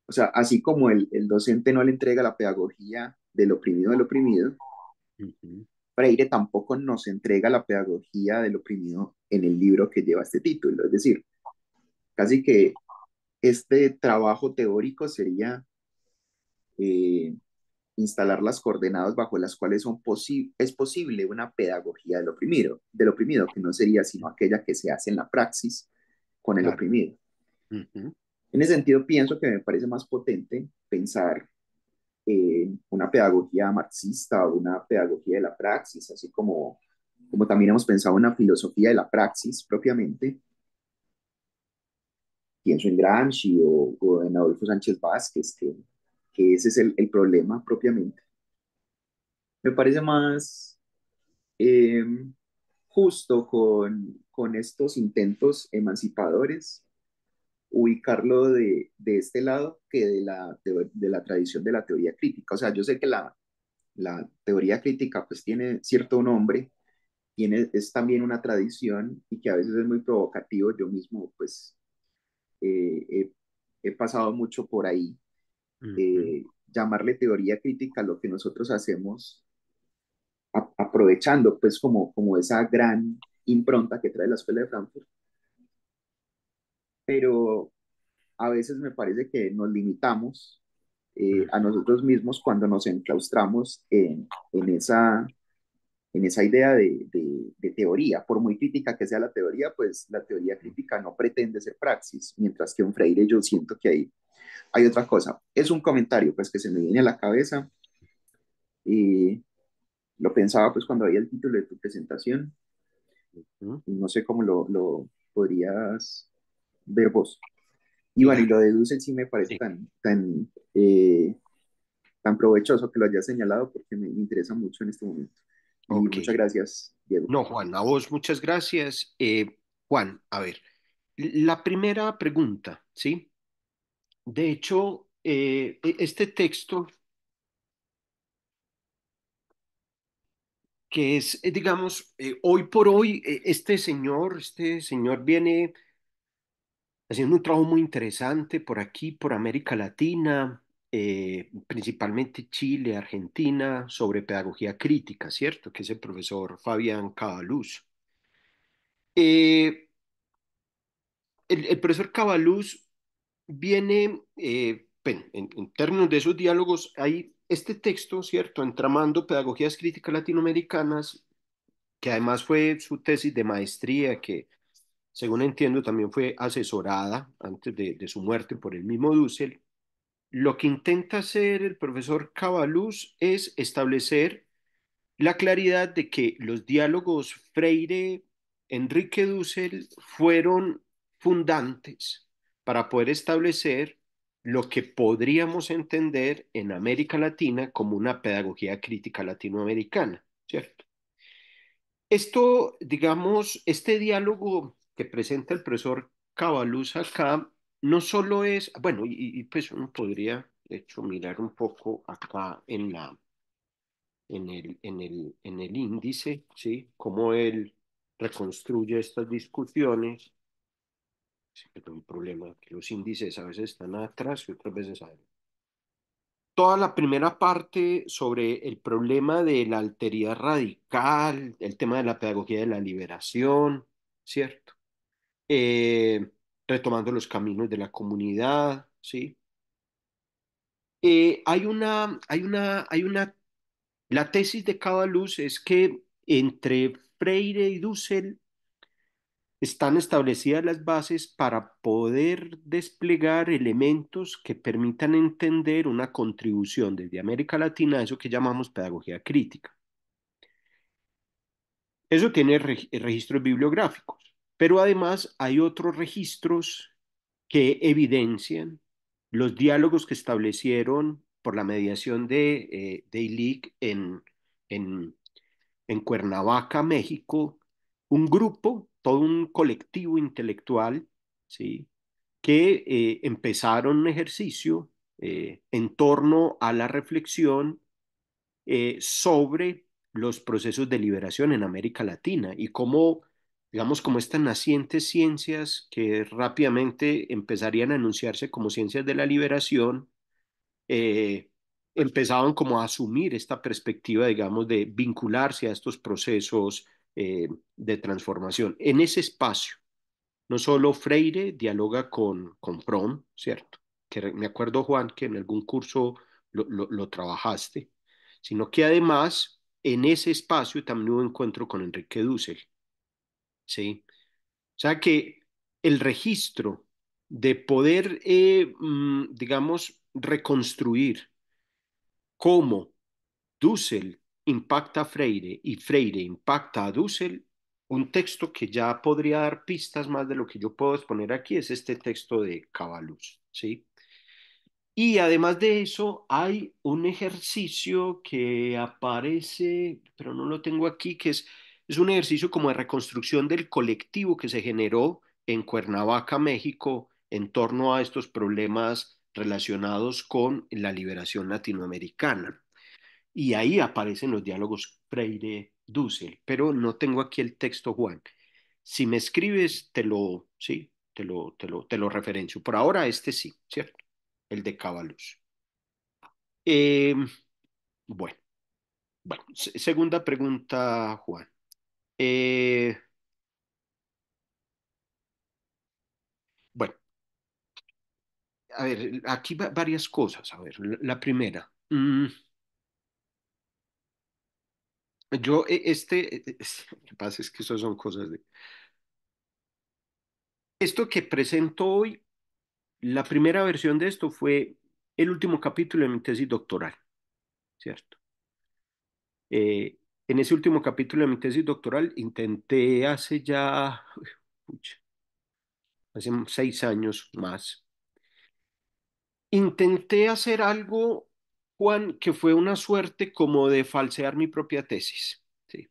o sea, así como el docente no le entrega la pedagogía del oprimido al oprimido, Ujú. Freire tampoco nos entrega la pedagogía del oprimido en el libro que lleva este título. Es decir, casi que este trabajo teórico sería eh, instalar las coordenadas bajo las cuales es posible una pedagogía del oprimido, que no sería sino aquella que se hace en la praxis con el Claro. oprimido. Ujú. En ese sentido, pienso que me parece más potente pensar una pedagogía marxista o una pedagogía de la praxis, así como también hemos pensado en una filosofía de la praxis propiamente. Pienso en Gramsci o en Adolfo Sánchez Vázquez, que ese es el problema propiamente. Me parece más eh, justo con estos intentos emancipadores ubicarlo de este lado que de la tradición de la teoría crítica. O sea, yo sé que la teoría crítica pues tiene cierto nombre, es también una tradición y que a veces es muy provocativo. Yo mismo pues eh, he, he pasado mucho por ahí. Ujú. Llamarle teoría crítica a lo que nosotros hacemos, aprovechando pues como esa gran impronta que trae la Escuela de Frankfurt, pero a veces me parece que nos limitamos a Ujú. nosotros mismos cuando nos enclaustramos en esa idea de teoría. Por muy crítica que sea la teoría, pues la teoría crítica no pretende ser praxis, mientras que un Freire yo siento que hay otra cosa. Es un comentario pues que se me viene a la cabeza y lo pensaba pues cuando veía el título de tu presentación Ujú. y no sé cómo lo podrías ver vos. Y bueno, y Claro, lo de Dussel sí me parece sí, tan provechoso que lo hayas señalado porque me interesa mucho en este momento. Y ok. muchas gracias, Diego. No, Juan, a vos muchas gracias. Juan, a ver, la primera pregunta, ¿sí? De hecho, este texto, que es, digamos, hoy por hoy, este señor viene haciendo un trabajo muy interesante por aquí, por América Latina, principalmente Chile, Argentina, sobre pedagogía crítica, ¿cierto? Que es el profesor Fabián Cabaluz. Eh, el profesor Cabaluz viene, bueno, en términos de esos diálogos, hay este texto, ¿cierto? Entramando pedagogías críticas latinoamericanas, que además fue su tesis de maestría, que según entiendo también fue asesorada antes de su muerte por el mismo Dussel. Lo que intenta hacer el profesor Cabaluz es establecer la claridad de que los diálogos Freire-Enrique Dussel fueron fundantes para poder establecer lo que podríamos entender en América Latina como una pedagogía crítica latinoamericana, ¿cierto? Esto, digamos, este diálogo que presenta el profesor Cabaluz acá, no solo es, bueno, pues uno podría, de hecho, mirar un poco acá en el índice, ¿sí? Cómo él reconstruye estas discusiones. Siempre tengo un problema, que los índices a veces están atrás y otras veces adelante. Toda la primera parte sobre el problema de la alteridad radical, el tema de la pedagogía de la liberación, ¿cierto? Eh, retomando los caminos de la comunidad, ¿sí? La tesis de Cabaluz es que entre Freire y Dussel están establecidas las bases para poder desplegar elementos que permitan entender una contribución desde América Latina a eso que llamamos pedagogía crítica. Eso tiene registros bibliográficos, pero además hay otros registros que evidencian los diálogos que establecieron por la mediación de ILIC en, en Cuernavaca, México, un grupo, todo un colectivo intelectual, ¿sí? Que empezaron un ejercicio en torno a la reflexión sobre los procesos de liberación en América Latina y cómo, digamos, como estas nacientes ciencias que rápidamente empezarían a anunciarse como ciencias de la liberación, eh, empezaban como a asumir esta perspectiva, digamos, de vincularse a estos procesos de transformación. En ese espacio, no solo Freire dialoga con Fromm, ¿cierto? Que me acuerdo, Juan, que en algún curso lo trabajaste, sino que además en ese espacio también hubo encuentro con Enrique Dussel, ¿sí? O sea que el registro de poder, digamos, reconstruir cómo Dussel impacta a Freire y Freire impacta a Dussel, un texto que ya podría dar pistas más de lo que yo puedo exponer aquí es este texto de Cabaluz, ¿sí? Y además de eso, hay un ejercicio que aparece, pero no lo tengo aquí, que es un ejercicio como de reconstrucción del colectivo que se generó en Cuernavaca, México, en torno a estos problemas relacionados con la liberación latinoamericana. Y ahí aparecen los diálogos Freire-Dussel, pero no tengo aquí el texto, Juan. Si me escribes, sí, te lo referencio. Por ahora este sí, ¿cierto? El de Caballos. Eh, bueno, segunda pregunta, Juan. Eh, bueno, a ver, aquí varias cosas. A ver, la primera. Lo que pasa es que eso son cosas de... Esto que presento hoy, la primera versión de esto fue el último capítulo de mi tesis doctoral, ¿cierto? Eh, en ese último capítulo de mi tesis doctoral intenté hace ya, pucha, hace 6 años más, intenté hacer algo, Juan, que fue una suerte como de falsear mi propia tesis, ¿sí?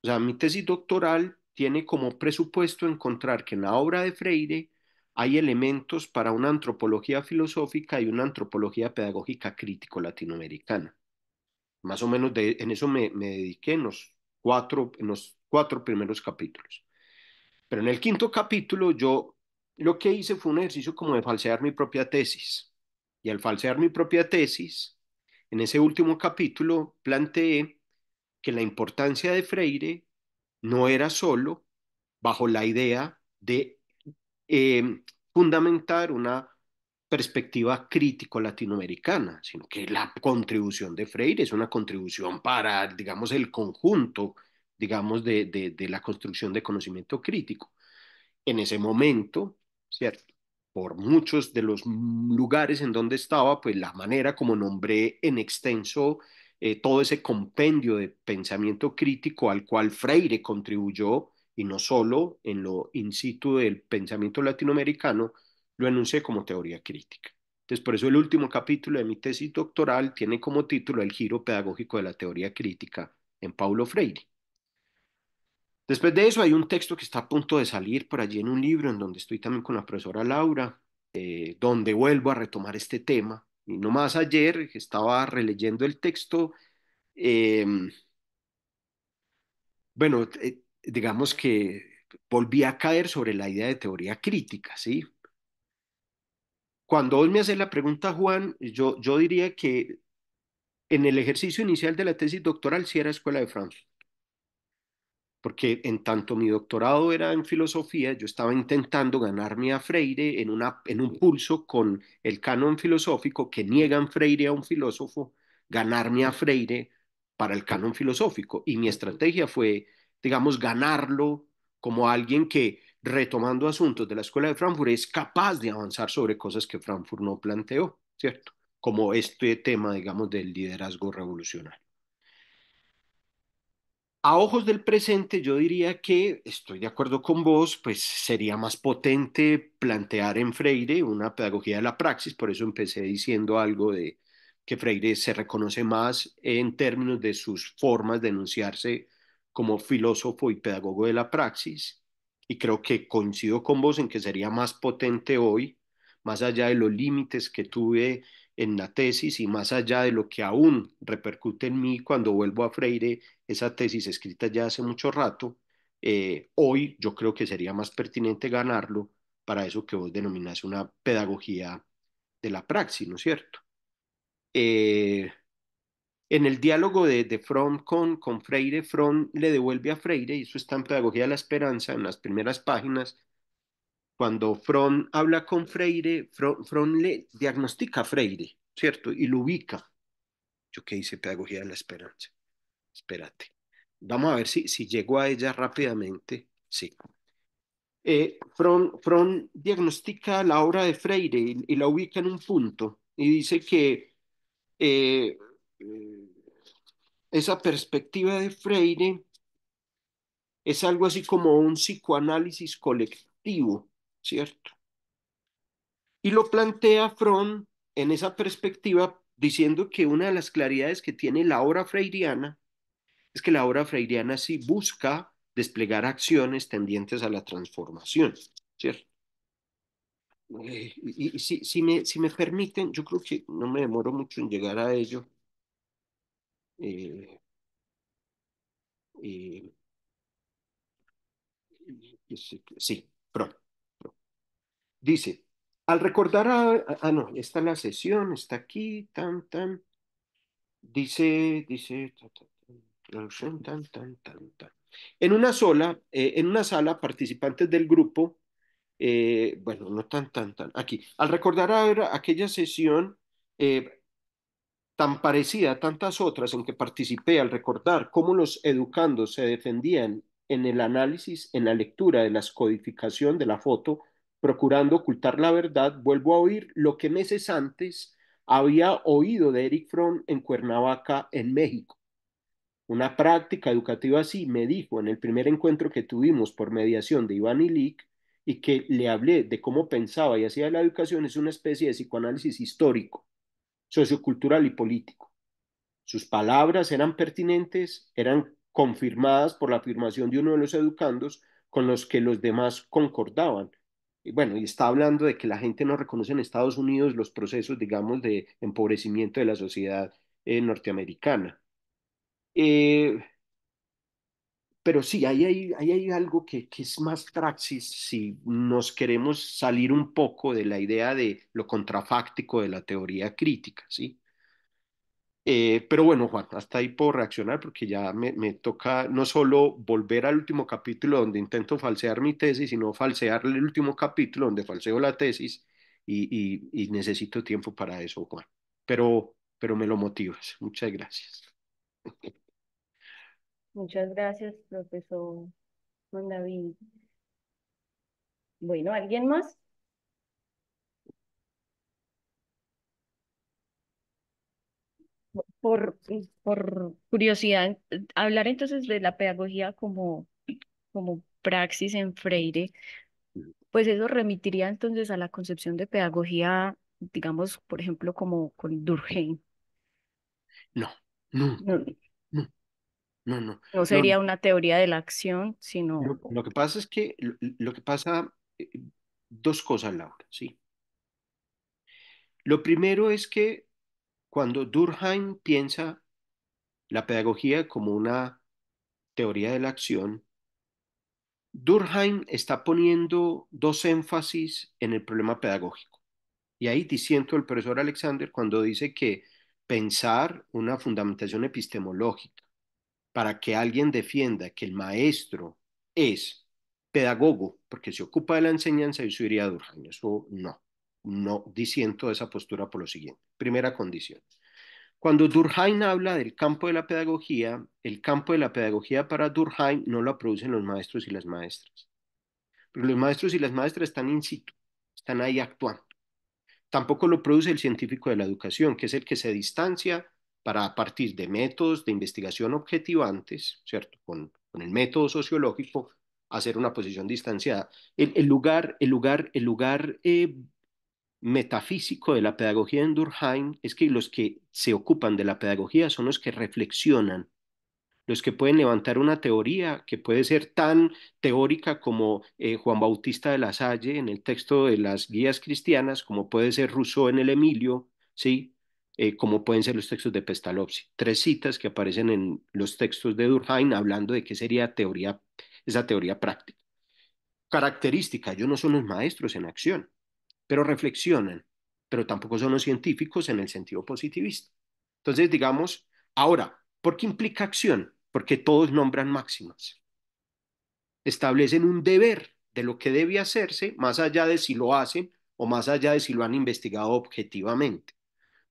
O sea, mi tesis doctoral tiene como presupuesto encontrar que en la obra de Freire hay elementos para una antropología filosófica y una antropología pedagógica crítico latinoamericana. Más o menos en eso me dediqué en los 4 primeros capítulos. Pero en el quinto capítulo yo lo que hice fue un ejercicio como de falsear mi propia tesis. Y al falsear mi propia tesis, en ese último capítulo planteé que la importancia de Freire no era solo bajo la idea de fundamentar una perspectiva crítico latinoamericana, sino que la contribución de Freire es una contribución para, digamos, el conjunto, digamos, de la construcción de conocimiento crítico. En ese momento, ¿cierto? Por muchos de los lugares en donde estaba, pues la manera como nombré en extenso todo ese compendio de pensamiento crítico al cual Freire contribuyó, y no solo en lo in situ del pensamiento latinoamericano, lo enuncié como teoría crítica. Entonces, por eso el último capítulo de mi tesis doctoral tiene como título El giro pedagógico de la teoría crítica en Paulo Freire. Después de eso hay un texto que está a punto de salir por allí en un libro en donde estoy también con la profesora Laura, donde vuelvo a retomar este tema. Y no más ayer que estaba releyendo el texto, eh, bueno, digamos que volví a caer sobre la idea de teoría crítica, ¿sí? Cuando vos me haces la pregunta, Juan, yo diría que en el ejercicio inicial de la tesis doctoral sí era Escuela de Frankfurt, porque en tanto mi doctorado era en filosofía, yo estaba intentando ganarme a Freire en un pulso con el canon filosófico que niegan Freire a un filósofo, ganarme a Freire para el canon filosófico. Y mi estrategia fue, digamos, ganarlo como alguien que, retomando asuntos de la Escuela de Frankfurt, es capaz de avanzar sobre cosas que Frankfurt no planteó, ¿cierto? Como este tema, digamos, del liderazgo revolucionario. A ojos del presente, yo diría que estoy de acuerdo con vos, pues sería más potente plantear en Freire una pedagogía de la praxis, por eso empecé diciendo algo de que Freire se reconoce más en términos de sus formas de enunciarse como filósofo y pedagogo de la praxis, y creo que coincido con vos en que sería más potente hoy, más allá de los límites que tuve en la tesis y más allá de lo que aún repercute en mí cuando vuelvo a Freire esa tesis escrita ya hace mucho rato, hoy yo creo que sería más pertinente ganarlo para eso que vos denominás una pedagogía de la praxis, ¿no es cierto? Eh, en el diálogo de Fromm con Freire, Fromm le devuelve a Freire, y eso está en Pedagogía de la Esperanza, en las primeras páginas, cuando Fromm habla con Freire, Fromm le diagnostica a Freire, ¿cierto? Y lo ubica. Yo qué hice Pedagogía de la Esperanza. Espérate. Vamos a ver si llego a ella rápidamente. Sí. Fromm diagnostica la obra de Freire y la ubica en un punto y dice que eh, eh, esa perspectiva de Freire es algo así como un psicoanálisis colectivo, ¿cierto? Y lo plantea Fromm en esa perspectiva diciendo que una de las claridades que tiene la obra freiriana es que la obra freiriana sí busca desplegar acciones tendientes a la transformación, ¿cierto? si me permiten, yo creo que no me demoro mucho en llegar a ello. Eh, eh, sí, pronto. Dice, al recordar no, está la sesión, está aquí, tan. Traducción, tan. En una sala, participantes del grupo, bueno, no tan, aquí, al recordar ahora aquella sesión eh, tan parecida a tantas otras en que participé, al recordar cómo los educandos se defendían en el análisis, en la lectura de la codificación de la foto, procurando ocultar la verdad, vuelvo a oír lo que meses antes había oído de Eric Fromm en Cuernavaca, en México. Una práctica educativa así, me dijo en el primer encuentro que tuvimos por mediación de Iván Illich y que le hablé de cómo pensaba y hacía la educación, es una especie de psicoanálisis histórico, sociocultural y político. Sus palabras eran pertinentes, eran confirmadas por la afirmación de uno de los educandos con los que los demás concordaban. Y bueno, y está hablando de que la gente no reconoce en Estados Unidos los procesos, digamos, de empobrecimiento de la sociedad norteamericana. Eh, pero sí, ahí hay algo que es más praxis si nos queremos salir un poco de la idea de lo contrafáctico de la teoría crítica, ¿sí? Pero bueno, Juan, hasta ahí puedo reaccionar porque ya me toca no solo volver al último capítulo donde intento falsear mi tesis, sino falsear el último capítulo donde falseo la tesis y necesito tiempo para eso, Juan. Pero me lo motivas. Muchas gracias. Muchas gracias, profesor Juan David. Bueno, ¿alguien más? Por curiosidad, hablar entonces de la pedagogía como praxis en Freire, pues eso remitiría entonces a la concepción de pedagogía, digamos, por ejemplo, como con Durkheim. No, no, No, no, no. no No, sería una teoría de la acción, sino, lo que pasa es que, lo que pasa, dos cosas, Laura, ¿sí? Lo primero es que cuando Durkheim piensa la pedagogía como una teoría de la acción, Durkheim está poniendo dos énfasis en el problema pedagógico. Y ahí disiento el profesor Alexander cuando dice que pensar una fundamentación epistemológica para que alguien defienda que el maestro es pedagogo porque se ocupa de la enseñanza, eso iría a Durkheim. Eso no disiento de esa postura por lo siguiente. Primera condición. Cuando Durkheim habla del campo de la pedagogía, el campo de la pedagogía para Durkheim no lo producen los maestros y las maestras. Pero los maestros y las maestras están in situ, están ahí actuando. Tampoco lo produce el científico de la educación, que es el que se distancia para, a partir de métodos de investigación objetivantes, ¿cierto? Con el método sociológico, hacer una posición distanciada. El lugar metafísico de la pedagogía en Durkheim es que los que se ocupan de la pedagogía son los que reflexionan, los que pueden levantar una teoría que puede ser tan teórica como Juan Bautista de la Salle en el texto de las guías cristianas, como puede ser Rousseau en el Emilio, ¿sí? Como pueden ser los textos de Pestalozzi. Tres citas que aparecen en los textos de Durkheim hablando de qué sería teoría, esa teoría práctica. Característica, ellos no son los maestros en acción, pero reflexionan, pero tampoco son los científicos en el sentido positivista. Entonces, digamos, ahora, ¿por qué implica acción? Porque todos nombran máximas. Establecen un deber de lo que debe hacerse, más allá de si lo hacen o más allá de si lo han investigado objetivamente.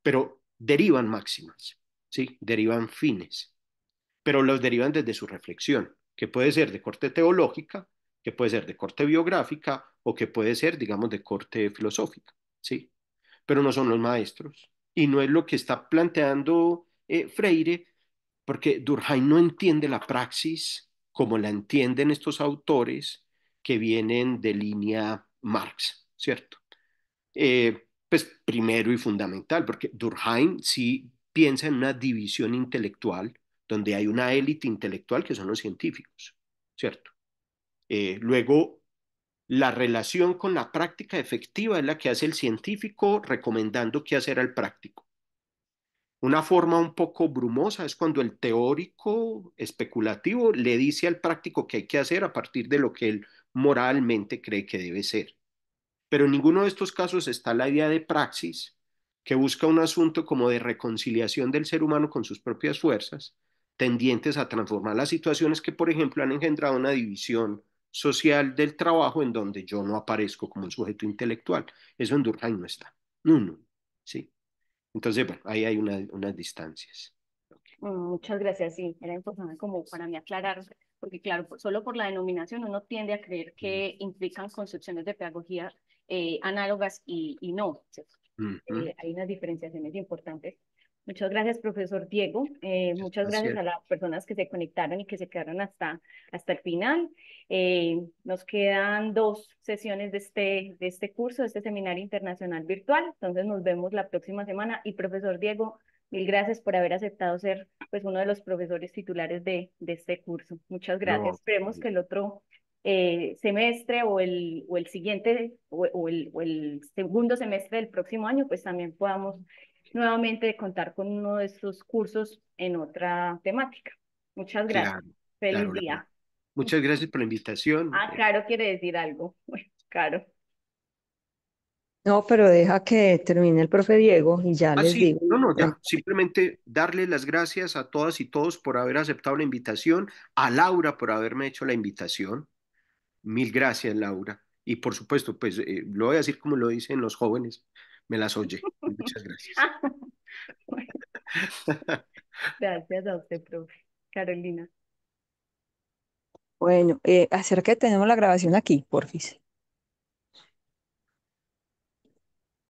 Pero derivan máximas, ¿sí? Derivan fines, pero los derivan desde su reflexión, que puede ser de corte teológica, que puede ser de corte biográfica o que puede ser, digamos, de corte filosófica, ¿sí? Pero no son los maestros. Y no es lo que está planteando Freire, porque Durkheim no entiende la praxis como la entienden estos autores que vienen de línea Marx, ¿cierto? Pues primero y fundamental, porque Durkheim sí piensa en una división intelectual donde hay una élite intelectual que son los científicos, ¿cierto? Luego La relación con la práctica efectiva es la que hace el científico recomendando qué hacer al práctico. Una forma un poco brumosa es cuando el teórico especulativo le dice al práctico qué hay que hacer a partir de lo que él moralmente cree que debe ser. Pero en ninguno de estos casos está la idea de praxis, que busca un asunto como de reconciliación del ser humano con sus propias fuerzas, tendientes a transformar las situaciones que, por ejemplo, han engendrado una división social del trabajo en donde yo no aparezco como un sujeto intelectual. Eso en Durkheim no está. No, no. Sí. Entonces, bueno, ahí hay unas distancias. Okay. Muchas gracias, sí, era importante como para mí aclarar, porque claro, solo por la denominación uno tiende a creer que implican construcciones de pedagogía análogas y no, ¿cierto? Hay unas diferenciaciones importantes. Muchas gracias, profesor Diego. Muchas gracias Gracias. a las personas que se conectaron y que se quedaron hasta el final. Nos quedan 2 sesiones de este curso, de este seminario internacional virtual. Entonces nos vemos la próxima semana. Y profesor Diego, mil gracias por haber aceptado ser pues, uno de los profesores titulares de este curso. Muchas gracias. No, Esperemos que el otro semestre o el siguiente o el segundo semestre del próximo año, pues también podamos nuevamente contar con uno de estos cursos en otra temática. Muchas gracias. claro, Feliz claro, Laura. día. Muchas gracias por la invitación. Ah, Caro quiere decir algo. Bueno, Caro. No, pero deja que termine el profe Diego y ya les Sí, digo. no, no, ya. Simplemente darle las gracias a todas y todos por haber aceptado la invitación, a Laura por haberme hecho la invitación. Mil gracias, Laura. Y por supuesto, pues lo voy a decir como lo dicen los jóvenes, me las oye. Muchas gracias. Bueno, gracias a usted, profe. Carolina. Bueno, acerca que tenemos la grabación aquí, porfis.